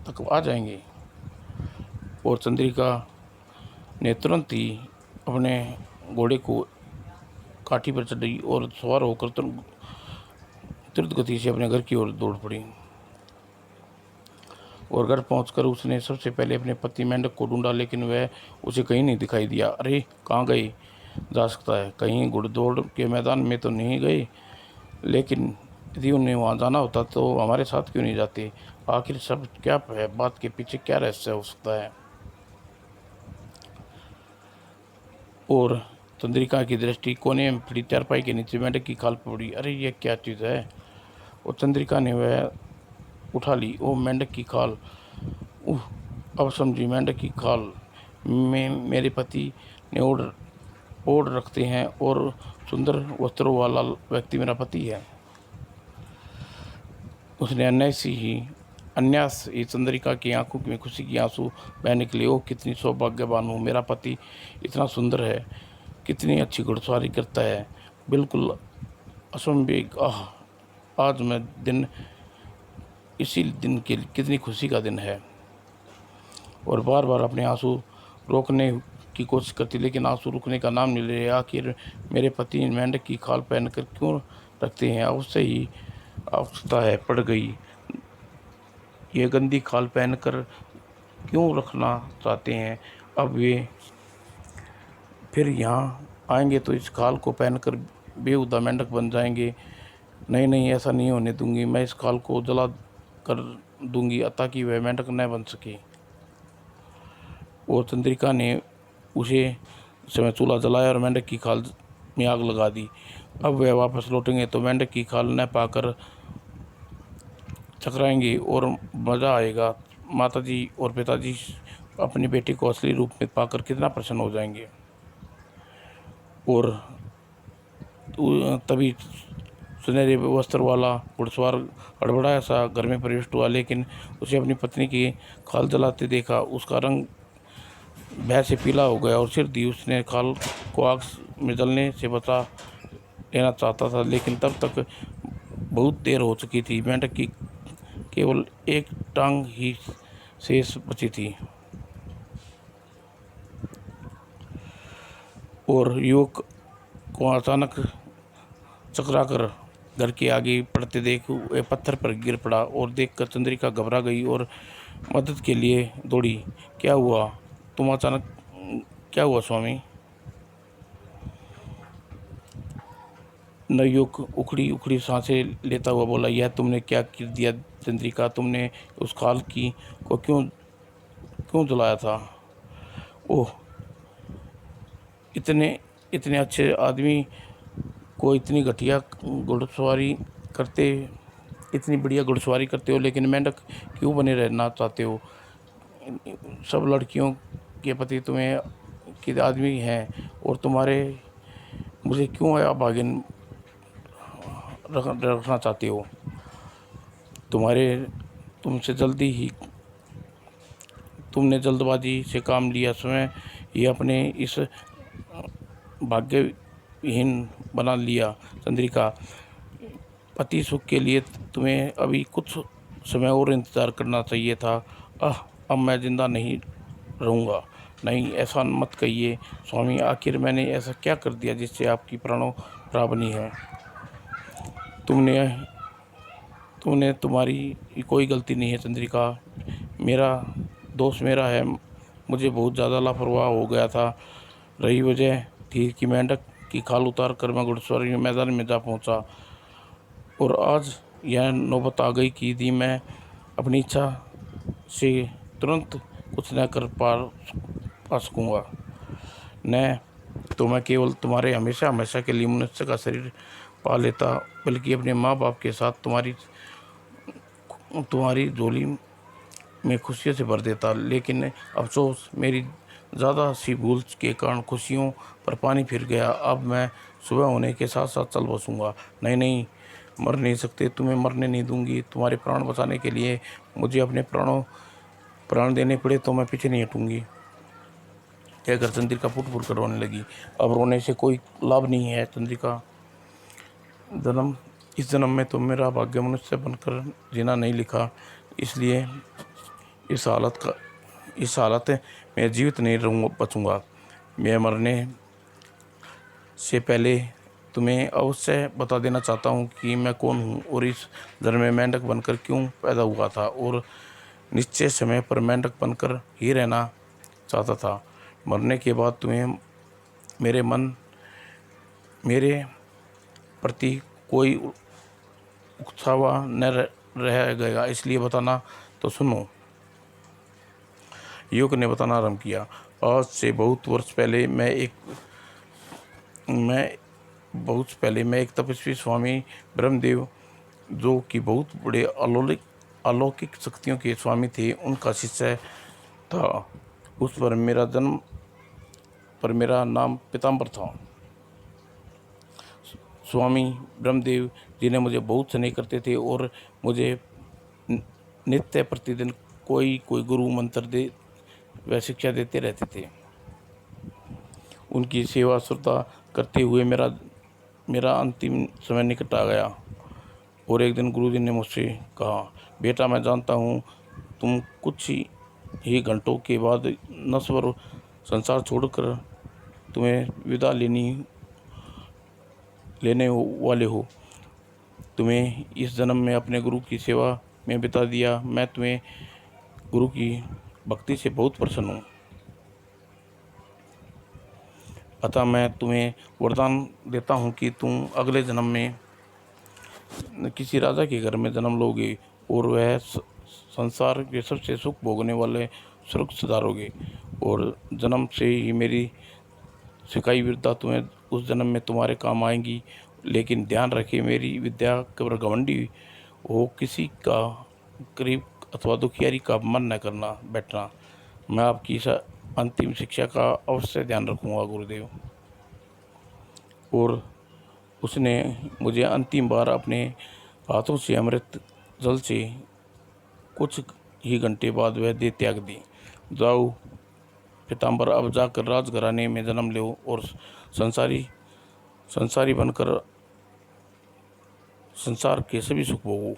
तक आ जाएंगे। और चंद्रिका ने तुरंत ही अपने घोड़े को काठी पर चढ़ी और सवार होकर तुरंत गति से अपने घर की ओर दौड़ पड़ी। और घर पहुंचकर उसने सबसे पहले अपने पति मेंढक को ढूंढा, लेकिन वह उसे कहीं नहीं दिखाई दिया। अरे, कहाँ गए जा सकता है? कहीं घुड़दौड़ के मैदान में तो नहीं गए? लेकिन यदि उन्हें वहाँ जाना होता तो हमारे साथ क्यों नहीं जाते? आखिर सब क्या है? बात के पीछे क्या रहस्य हो सकता है? और चंद्रिका की दृष्टि कोने में पड़ी चारपाई के नीचे मेंढक की खाल पर पड़ी। अरे, यह क्या चीज़ है? और चंद्रिका ने वह उठा ली। ओ, मेंढक की खाल! अब समझी, मेंढक की खाल में मेरे पति ने ओढ़ रखते हैं और सुंदर वस्त्रों वाला व्यक्ति मेरा पति है। उसने अन्यास ही चंद्रिका की आंखों में खुशी की आंसू बह निकले। ओ, कितनी सौभाग्यवान हूँ, मेरा पति इतना सुंदर है, कितनी अच्छी घुड़सवारी करता है, बिल्कुल असंभव। आज मैं दिन इसी दिन के कितनी खुशी का दिन है। और बार बार अपने आंसू रोकने की कोशिश करती, लेकिन आंसू रुकने का नाम नहीं ले रहे। आखिर मेरे पति मेंढक की खाल पहनकर क्यों रखते हैं? अवश्य ही आवश्यकता है पड़ गई। ये गंदी खाल पहनकर क्यों रखना चाहते हैं? अब वे फिर यहाँ आएंगे तो इस खाल को पहनकर बेहुदा मेंढक बन जाएंगे। नहीं नहीं, ऐसा नहीं होने दूंगी। मैं इस खाल को जला कर दूंगी ताकि वह मेंढक न बन सके। और चंद्रिका ने उसे समय चूल्हा जलाया और मेंढक की खाल में आग लगा दी। अब वह वापस लौटेंगे तो मेंढक की खाल न पाकर चकराएंगे और मज़ा आएगा। माताजी और पिताजी अपने बेटे को असली रूप में पाकर कितना प्रसन्न हो जाएंगे। और तभी सुनहरे वस्त्र वाला घुड़सवार हड़बड़ाया सा घर में प्रविष्ट हुआ, लेकिन उसे अपनी पत्नी की खाल जलाते देखा। उसका रंग भय से पीला हो गया और सिर दी। उसने खाल को आग में जलने से बचा लेना चाहता था, लेकिन तब तक बहुत देर हो चुकी थी। मेंढक की केवल एक टांग ही शेष बची थी। और युवक को अचानक चकराकर घर के आगे पड़ते देख वह पत्थर पर गिर पड़ा और देखकर चंद्रिका घबरा गई और मदद के लिए दौड़ी। क्या हुआ? तुम अचानक क्या हुआ स्वामी? नवयुवक उखड़ी उखड़ी सांसें लेता हुआ बोला, यह तुमने क्या कर दिया चंद्रिका? तुमने उस खाल की को क्यों क्यों जलाया था? ओह, इतने इतने अच्छे आदमी को इतनी घटिया घुड़सवारी करते, इतनी बढ़िया घुड़सवारी करते हो, लेकिन मेंढक क्यों बने रहना चाहते हो? सब लड़कियों के पति तुम्हें के आदमी हैं और तुम्हारे मुझे क्यों अभागिन रखना चाहते हो? तुम्हारे तुमसे जल्दी ही तुमने जल्दबाजी से काम लिया, स्वयं ये अपने इस भाग्यहीन बना लिया चंद्रिका। पति सुख के लिए तुम्हें अभी कुछ समय और इंतज़ार करना चाहिए था। अब मैं जिंदा नहीं रहूँगा। नहीं, ऐसा मत कहिए स्वामी, आखिर मैंने ऐसा क्या कर दिया जिससे आपकी प्राणों प्रावनी है? तुमने तुमने तुम्हारी कोई गलती नहीं है चंद्रिका। मेरा दोष मेरा है, मुझे बहुत ज़्यादा लापरवाह हो गया था। रही वजह थी कि मेंढक की खाल उतार कर मैं घुड़सवारी मैदान में जा पहुंचा और आज यह नौबत आ गई कि यदि मैं अपनी इच्छा से तुरंत कुछ न कर पा सकूँगा, न तो मैं केवल तुम्हारे हमेशा हमेशा के लिए मनुष्य का शरीर पा लेता, बल्कि अपने माँ बाप के साथ तुम्हारी तुम्हारी झोली में खुशियों से भर देता। लेकिन अफसोस, मेरी ज़्यादा सी भूल के कारण खुशियों पर पानी फिर गया। अब मैं सुबह होने के साथ साथ चल बसूँगा। नहीं नहीं, मर नहीं सकते, तुम्हें मरने नहीं दूंगी। तुम्हारे प्राण बचाने के लिए मुझे अपने प्राण देने पड़े तो मैं पीछे नहीं हटूंगी। कहकर चंद्रिका फुट फुट कर रोने लगी। अब रोने से कोई लाभ नहीं है चंद्रिका। इस जन्म में तो मेरा भाग्य मनुष्य बनकर जीना नहीं लिखा, इसलिए इस हालत में जीवित नहीं बचूंगा। मैं मरने से पहले तुम्हें अवश्य बता देना चाहता हूँ कि मैं कौन हूँ और इस जन्म में मेंढक बनकर क्यों पैदा हुआ था और निश्चय समय पर मेंढक बनकर ही रहना चाहता था। मरने के बाद तुम्हें मेरे प्रति कोई उकसावा न रह गया, इसलिए बताना तो सुनो। युवक ने बताना आरंभ किया। आज से बहुत वर्ष पहले मैं एक तपस्वी स्वामी ब्रह्मदेव, जो कि बहुत बड़े अलौकिक शक्तियों के स्वामी थे, उनका शिष्य था। उस पर मेरा नाम पीताम्बर था। स्वामी ब्रह्मदेव जी ने मुझे बहुत स्नेह करते थे और मुझे नित्य प्रतिदिन कोई गुरु मंत्र दे व शिक्षा देते रहते थे। उनकी सेवा श्रद्धा करते हुए मेरा अंतिम समय निकट आ गया और एक दिन गुरुजी ने मुझसे कहा, बेटा, मैं जानता हूँ तुम कुछ ही घंटों के बाद नश्वर संसार छोड़कर तुम्हें विदा लेने वाले हो। तुम्हें इस जन्म में अपने गुरु की सेवा में बिता दिया। मैं तुम्हें गुरु की भक्ति से बहुत प्रसन्न हूँ, अतः मैं तुम्हें वरदान देता हूँ कि तुम अगले जन्म में किसी राजा के घर में जन्म लोगे और वह संसार के सबसे सुख भोगने वाले स्वर्ग सुधारोगे और जन्म से ही मेरी सिखाई विद्या तुम्हें उस जन्म में तुम्हारे काम आएंगी। लेकिन ध्यान रखे, मेरी विद्या केवल घमंडी हो किसी का गरीब अथवा दुखियारी का मन न करना बैठना। मैं आपकी इस अंतिम शिक्षा का अवश्य ध्यान रखूँगा गुरुदेव। और उसने मुझे अंतिम बार अपने हाथों से अमृत जल से कुछ ही घंटे बाद वह देह त्याग दी। जाओ पीताम्बर, अब जाकर राजघराने में जन्म लो और संसारी बनकर संसार के सभी सुख भोगो।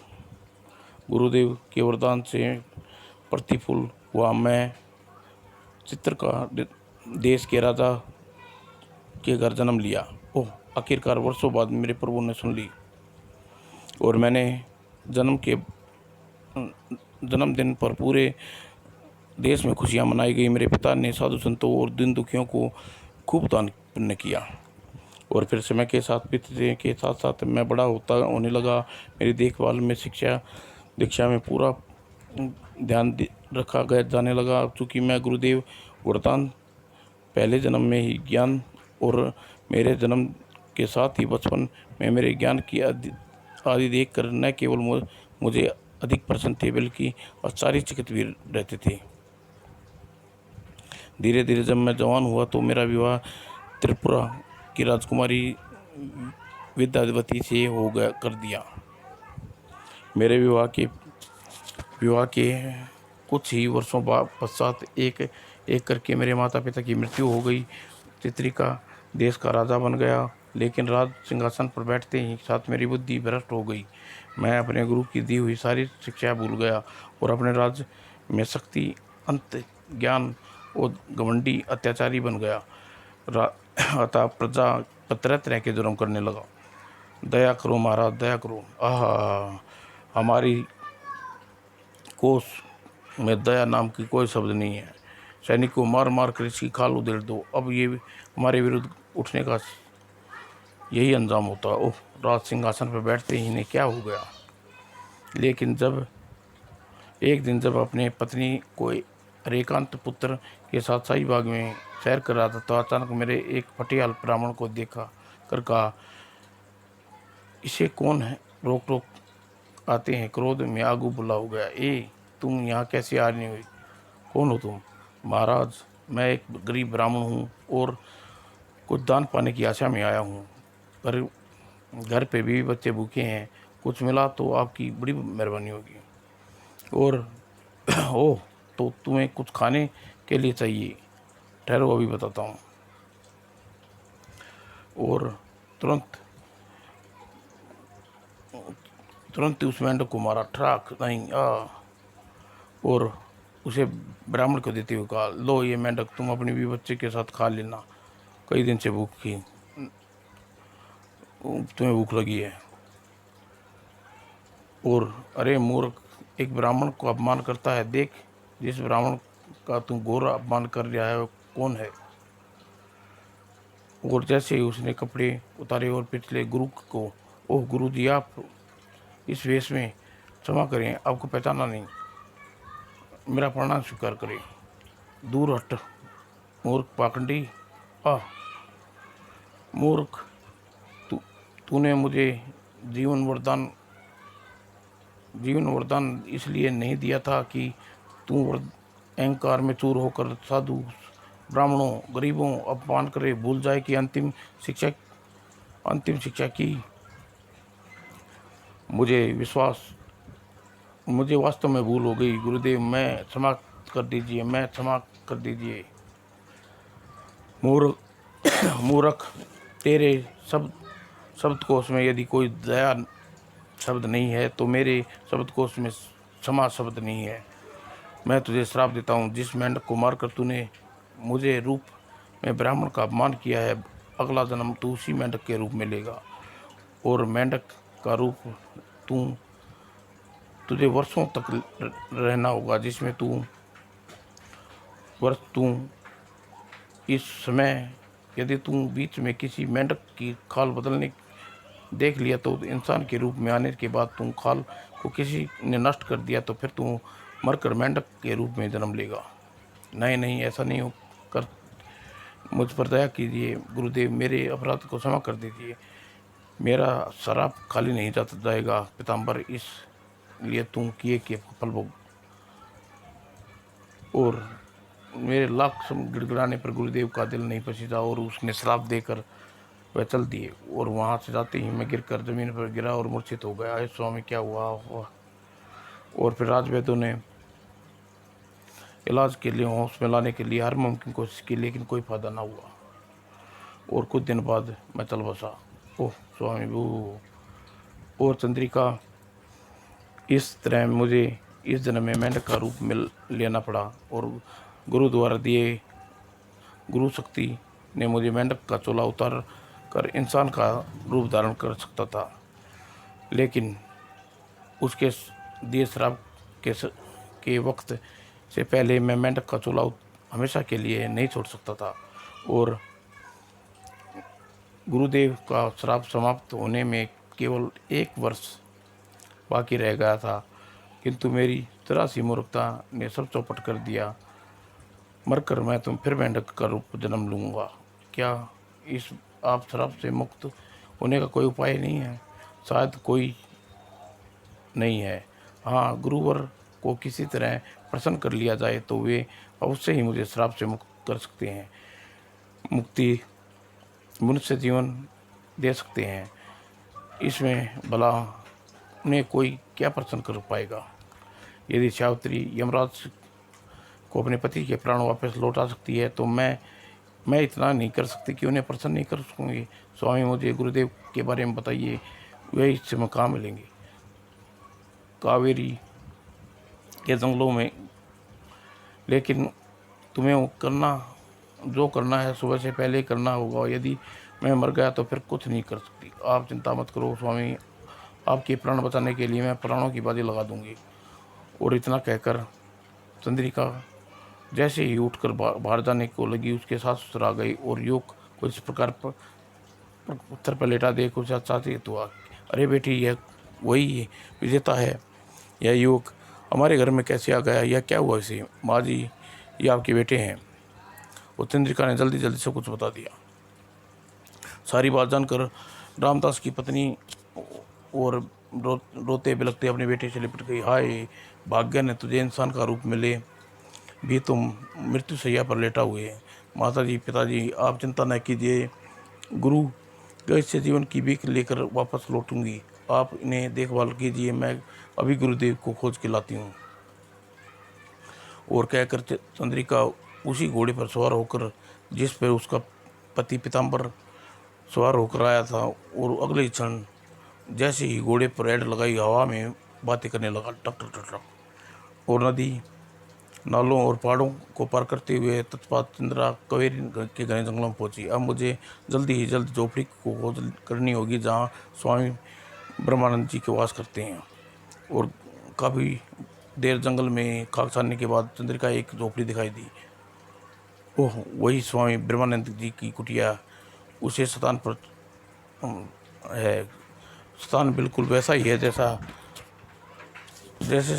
गुरुदेव के वरदान से प्रतिफुल हुआ मैं चित्रका देश के राजा के घर जन्म लिया। ओह, आखिरकार वर्षों बाद मेरे प्रभु ने सुन ली और मैंने जन्मदिन पर पूरे देश में खुशियां मनाई गई। मेरे पिता ने साधु संतों और दीन दुखियों को खूब दान पुण्य किया और फिर समय के साथ बीतने के साथ साथ मैं बड़ा होने लगा। मेरी देखभाल में दीक्षा में पूरा ध्यान रखा गया जाने लगा। चूँकि मैं गुरुदेव वरदान पहले जन्म में ही ज्ञान और मेरे जन्म के साथ ही बचपन में मेरे ज्ञान की आदि देखकर न केवल मुझे अधिक प्रसन्न थे बल्कि आश्चर्यचकित भी रहते थे। धीरे धीरे जब मैं जवान हुआ तो मेरा विवाह त्रिपुरा की राजकुमारी विद्यावती से हो गया कर दिया। मेरे विवाह के कुछ ही वर्षों पश्चात एक एक करके मेरे माता पिता की मृत्यु हो गई। चित्रिका देश का राजा बन गया, लेकिन राज सिंहासन पर बैठते ही साथ मेरी बुद्धि भ्रष्ट हो गई। मैं अपने गुरु की दी हुई सारी शिक्षा भूल गया और अपने राज्य में शक्ति, अंत, ज्ञान और घमंडी अत्याचारी बन गया। अतः प्रजा पर तरह तरह के जुर्म करने लगा। दया करो महाराज, दया करो। हमारी कोस में दया नाम की कोई शब्द नहीं है। सैनिक को मार मार कर इसकी खाल उधेड़ दो। अब ये हमारे विरुद्ध उठने का यही अंजाम होता। ओह, राज सिंहासन पर बैठते ही इन्हें क्या हो गया। लेकिन एक दिन जब अपने पत्नी को रेकांत पुत्र के साथ शाही बाग में सैर कर रहा था तो अचानक मेरे एक फटियाल ब्राह्मण को देखा कर कहा, इसे कौन है रोक रोक आते हैं। क्रोध में आगू बुला हो गया। तुम यहाँ कैसे आ रही हुई? कौन हो तुम? महाराज, मैं एक गरीब ब्राह्मण हूँ और कुछ दान पाने की आशा में आया हूँ। पर घर पे भी बच्चे भूखे हैं, कुछ मिला तो आपकी बड़ी मेहरबानी होगी। और ओह, तो तुम्हें कुछ खाने के लिए चाहिए? ठहरो, अभी बताता हूँ। और तुरंत उस मेंढक को मारा, ठराक नहीं और उसे ब्राह्मण को देते हुए कहा, लो ये मेंढक तुम अपने भी बच्चे के साथ खा लेना, कई दिन से तुम्हें भूख लगी है। और अरे मूर्ख, एक ब्राह्मण को अपमान करता है, देख जिस ब्राह्मण का तुम घोर अपमान कर रहा है वो कौन है। और जैसे ही उसने कपड़े उतारे और पिछले गुरु को, ओह गुरु जी, आप इस वेश में, क्षमा करें आपको पहचाना नहीं, मेरा प्रणाम स्वीकार करें। दूर हट मूर्ख पाखंडी। मूर्ख, तूने मुझे जीवन वरदान इसलिए नहीं दिया था कि तू अहंकार में चूर होकर साधु, ब्राह्मणों, गरीबों अपमान करे, भूल जाए कि अंतिम शिक्षा की। मुझे वास्तव में भूल हो गई गुरुदेव, मैं क्षमा कर दीजिए। मूर्ख, तेरे शब्दकोश में यदि कोई दया शब्द नहीं है तो मेरे शब्दकोश में क्षमा शब्द नहीं है। मैं तुझे श्राप देता हूँ, जिस मेंढक को मारकर तूने मुझे रूप में ब्राह्मण का अपमान किया है, अगला जन्म तू उसी मेंढक के रूप में लेगा और मेंढक का रूप तुझे वर्षों तक रहना होगा, जिसमें तू इस समय यदि तू बीच में किसी मेंढक की खाल बदलने देख लिया तो इंसान के रूप में आने के बाद तुम खाल को किसी ने नष्ट कर दिया तो फिर तू मरकर मेंढक के रूप में जन्म लेगा। नहीं, ऐसा नहीं हो कर, मुझ पर दया कीजिए गुरुदेव, मेरे अपराध को क्षमा कर दीजिए। मेरा शराब खाली नहीं जाएगा पीताम्बर, इसलिए तुम किए के फल भोग। और मेरे लाख गिड़गिड़ाने पर गुरुदेव का दिल नहीं पसीजा और उसने श्राप देकर वह चल दिए। और वहाँ से जाते ही मैं गिरकर जमीन पर गिरा और मूर्छित हो गया। अरे स्वामी, क्या हुआ? और फिर राजवैद्यों ने इलाज के लिए होश में लाने के लिए हर मुमकिन कोशिश की, लेकिन कोई फायदा ना हुआ। और कुछ दिन बाद मैं चल बसा। ओह स्वामी वो। और चंद्रिका, इस तरह मुझे इस जन्म में मेंढक का रूप लेना पड़ा और गुरु द्वारा दिए गुरु शक्ति ने मुझे मेंढक का चोला उतार कर इंसान का रूप धारण कर सकता था, लेकिन उसके दिए श्राप के वक्त से पहले मैं मेंढक का चोला हमेशा के लिए नहीं छोड़ सकता था। और गुरुदेव का श्राप समाप्त होने में केवल 1 वर्ष बाकी रह गया था, किंतु मेरी जरा सी मूर्खता ने सब चौपट कर दिया। मरकर मैं तुम फिर मेंढक का रूप जन्म लूँगा। क्या इस आप श्राप से मुक्त होने का कोई उपाय नहीं है? शायद कोई नहीं है। हाँ, गुरुवर को किसी तरह प्रसन्न कर लिया जाए तो वे अवश्य ही मुझे श्राप से मुक्त कर सकते हैं, मुक्ति मनुष्य जीवन दे सकते हैं। इसमें भला उन्हें कोई क्या प्रसन्न कर पाएगा? यदि सावित्री यमराज को अपने पति के प्राण वापस लौटा सकती है तो मैं इतना नहीं कर सकती कि उन्हें प्रसन्न नहीं कर सकूँगी। स्वामी, मुझे गुरुदेव के बारे में बताइए, वे इस समय कहाँ मिलेंगे? कावेरी के जंगलों में। लेकिन तुम्हें जो करना है सुबह से पहले करना होगा। यदि मैं मर गया तो फिर कुछ नहीं कर सकती। आप चिंता मत करो स्वामी, आपके प्राण बचाने के लिए मैं प्राणों की बाजी लगा दूंगी। और इतना कहकर चंद्रिका जैसे ही उठकर बाहर जाने को लगी, उसके साथ ससुर आ गई और युवक को इस प्रकार पत्थर पर लेटा देख उसे अचानक हुआ। अरे बेटी, यह वही विजेता है। यह युवक हमारे घर में कैसे आ गया? यह क्या हुआ इसे? माँ जी, ये आपके बेटे हैं। और चंद्रिका ने जल्दी जल्दी सब कुछ बता दिया। सारी बात जानकर रामदास की पत्नी और रोते बिलखते अपने बेटे से लिपट गई। हाय भाग्य ने तुझे इंसान का रूप मिले भी तुम मृत्यु शैया पर लेटा हुए। माता जी, पिताजी, आप चिंता न कीजिए। गुरु गए से जीवन की भीख लेकर वापस लौटूंगी। आप इन्हें देखभाल कीजिए, मैं अभी गुरुदेव को खोज के लाती हूँ। और कहकर चंद्रिका उसी घोड़े पर सवार होकर जिस पर उसका पति पीताम्बर सवार होकर आया था, और अगले क्षण जैसे ही घोड़े पर ऐड लगाई हवा में बातें करने लगा। टक टक टक टक। और नदी नालों और पहाड़ों को पार करते हुए तत्पात चंद्रा कावेरी के घने जंगलों में पहुंची। अब मुझे जल्दी ही जल्द झोपड़ी को खोज करनी होगी जहां स्वामी ब्रह्मानंद जी के वास करते हैं। और काफ़ी देर जंगल में खाक छानने के बाद चंद्रिका एक झोपड़ी दिखाई दी। ओह, वही स्वामी ब्रह्मानंद जी की कुटिया। उसे स्थान पर है। स्थान बिल्कुल वैसा ही है जैसे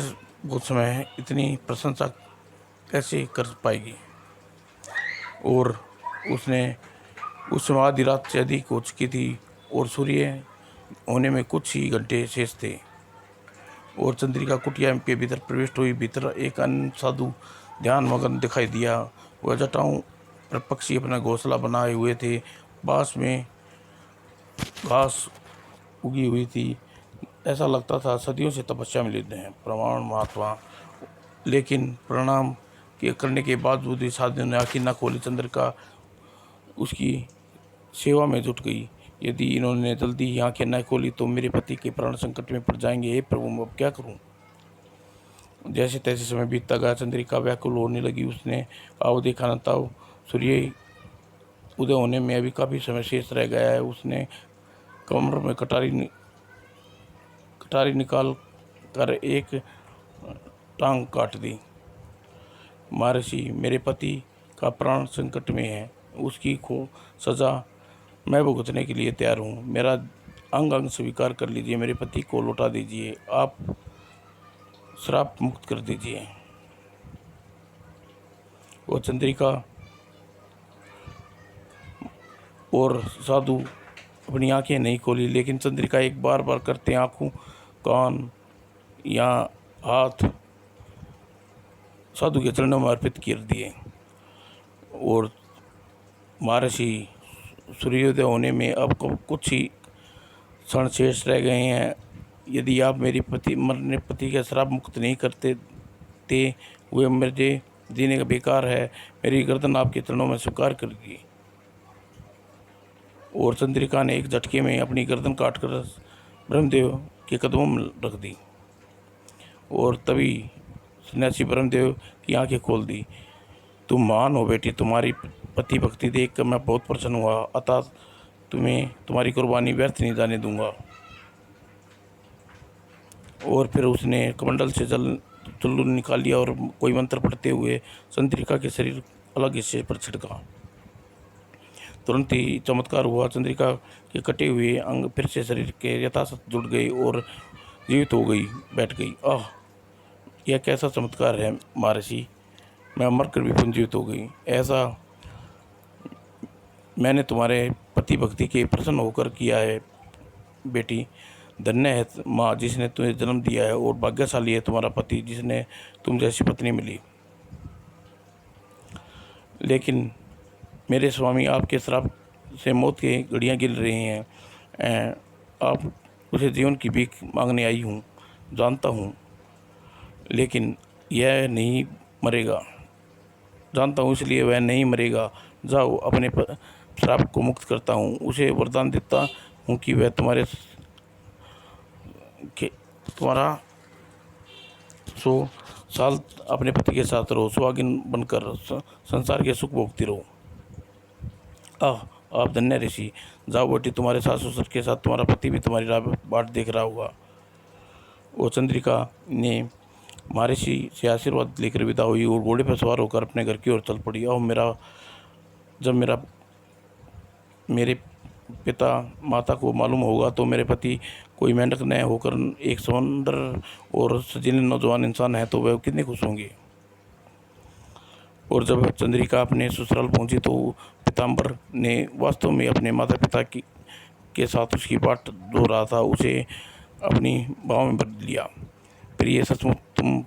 उस समय। इतनी प्रशंसा कैसे कर पाएगी? और उसने उस समय आधी रात से अधिक हो चुकी थी और सूर्य होने में कुछ ही घंटे शेष थे। और चंद्रिका कुटिया के भीतर प्रविष्ट हुई। भीतर एक अन्य साधु ध्यान मगन दिखाई दिया। वह जटाओं पर पक्षी अपना घोंसला बनाए हुए थे। पास में घास उगी हुई थी। ऐसा लगता था सदियों से तपस्या में लीन हैं प्रमाण महात्मा। लेकिन प्रणाम करने के बावजूद भी साधु ने आँखें न खोली। चंद्रिका उसकी सेवा में जुट गई। यदि इन्होंने जल्दी ही आँखें न खोली तो मेरे पति के प्राण संकट में पड़ जाएंगे। हे प्रभु, मैं अब क्या करूं? जैसे तैसे समय बीतता गया। चंद्रिका व्याकुल होने लगी। उसने आओ देखा न ताओ सूर्य उदय होने में अभी काफ़ी समय शेष रह गया है। उसने कमर में कटारी निकाल कर एक टांग काट दी। महर्षि, मेरे पति का प्राण संकट में है। उसकी सजा मैं भुगतने के लिए तैयार हूँ। मेरा अंग अंग स्वीकार कर लीजिए। मेरे पति को लौटा दीजिए। आप श्राप मुक्त कर दीजिए। वो चंद्रिका और साधु अपनी आंखें नहीं खोली, लेकिन चंद्रिका एक बार बार करते आंखों, कान या हाथ साधु के चरणों में अर्पित कर दिए। और महर्षि, सूर्योदय होने में अब कुछ ही क्षण शेष रह गए हैं। यदि आप मेरे मरने पति का श्राप मुक्त नहीं करते थे, हुए मुझे जीने का बेकार है। मेरी गर्दन आपके चरणों में स्वीकार कर दी। और चंद्रिका ने एक झटके में अपनी गर्दन काटकर ब्रह्मदेव के कदमों में रख दी। और तभी सन्यासी ब्रह्मदेव की आंखें खोल दी। तुम महान हो बेटी, तुम्हारी पति भक्ति देखकर मैं बहुत प्रसन्न हुआ, अतः तुम्हें तुम्हारी कुर्बानी व्यर्थ नहीं जाने दूंगा। और फिर उसने कमंडल से जल चुल्लू निकाल लिया और कोई मंत्र पढ़ते हुए चंद्रिका के शरीर अलग हिस्से पर छिड़का। तुरंत ही चमत्कार हुआ, चंद्रिका के कटे हुए अंग फिर से शरीर के यथासत जुड़ गए और जीवित हो गई, बैठ गई। आह, यह कैसा चमत्कार है महर्षि, मैं मरकर भी पुंजीवित हो गई। ऐसा मैंने तुम्हारे पति भक्ति के प्रसन्न होकर किया है बेटी। धन्य है माँ जिसने तुम्हें जन्म दिया है, और भाग्यशाली है तुम्हारा पति जिसने तुम जैसी पत्नी मिली। लेकिन मेरे स्वामी, आपके श्राप से मौत की घड़ियाँ गिर रही हैं। आप उसे जीवन की भीख मांगने आई हूँ, जानता हूँ, लेकिन यह नहीं मरेगा। जानता हूँ, इसलिए वह नहीं मरेगा। जाओ, अपने श्राप को मुक्त करता हूँ। उसे वरदान देता हूँ कि वह तुम्हारा 100 साल अपने पति के साथ रहो, सुहागिन बनकर संसार के सुख भोगती रहो। आह, आप धन्य ऋषि। जाओ बेटी, तुम्हारे सास ससुर के साथ तुम्हारा पति भी तुम्हारी राह बाट देख रहा होगा। वो चंद्रिका ने महर्षि से आशीर्वाद लेकर विदा हुई और घोड़े पर सवार होकर अपने घर की ओर चल पड़ी। और जब मेरे पिता माता को मालूम होगा तो मेरे पति कोई मेंढक न होकर एक सुंदर और सजीले नौजवान इंसान है, तो वह कितने खुश होंगे। और जब चंद्रिका अपने ससुराल पहुंची तो पीताम्बर ने वास्तव में अपने माता पिता के साथ उसकी बाट धो रहा था, उसे अपनी बाहों में भर लिया। फिर ये सचमुच तुम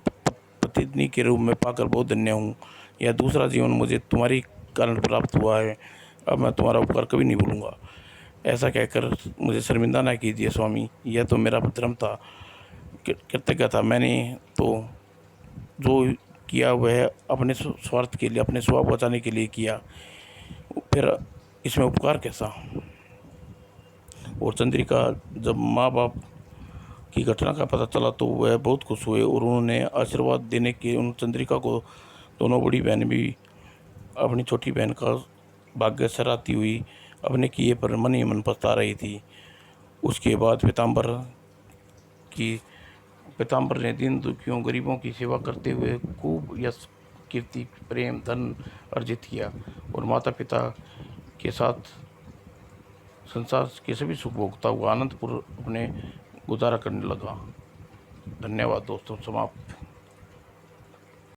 पत्नी के रूप में पाकर बहुत धन्य हूँ। यह दूसरा जीवन मुझे तुम्हारी कारण प्राप्त हुआ है। अब मैं तुम्हारा उपकार कभी नहीं भूलूंगा। ऐसा कहकर मुझे शर्मिंदा ना कीजिए स्वामी, यह तो मेरा धर्म था, कृतज्ञ था। मैंने तो जो किया वह अपने स्वार्थ के लिए, अपने स्वभाव बचाने के लिए किया, फिर इसमें उपकार कैसा। और चंद्रिका जब माँ बाप की घटना का पता चला तो वह बहुत खुश हुए और उन्होंने आशीर्वाद देने के उन चंद्रिका को दोनों बड़ी बहनें भी अपनी छोटी बहन का भाग्य सराहती हुई अपने किए पर मन ही मन पछता रही थी। उसके बाद पीताम्बर ने दीन दुखियों गरीबों की सेवा करते हुए खूब यश, कीर्ति, प्रेम, धन अर्जित किया और माता पिता के साथ संसार के सभी सुख भोगता हुआ आनंदपूर्ण अपने गुजारा करने लगा। धन्यवाद दोस्तों, समाप्त।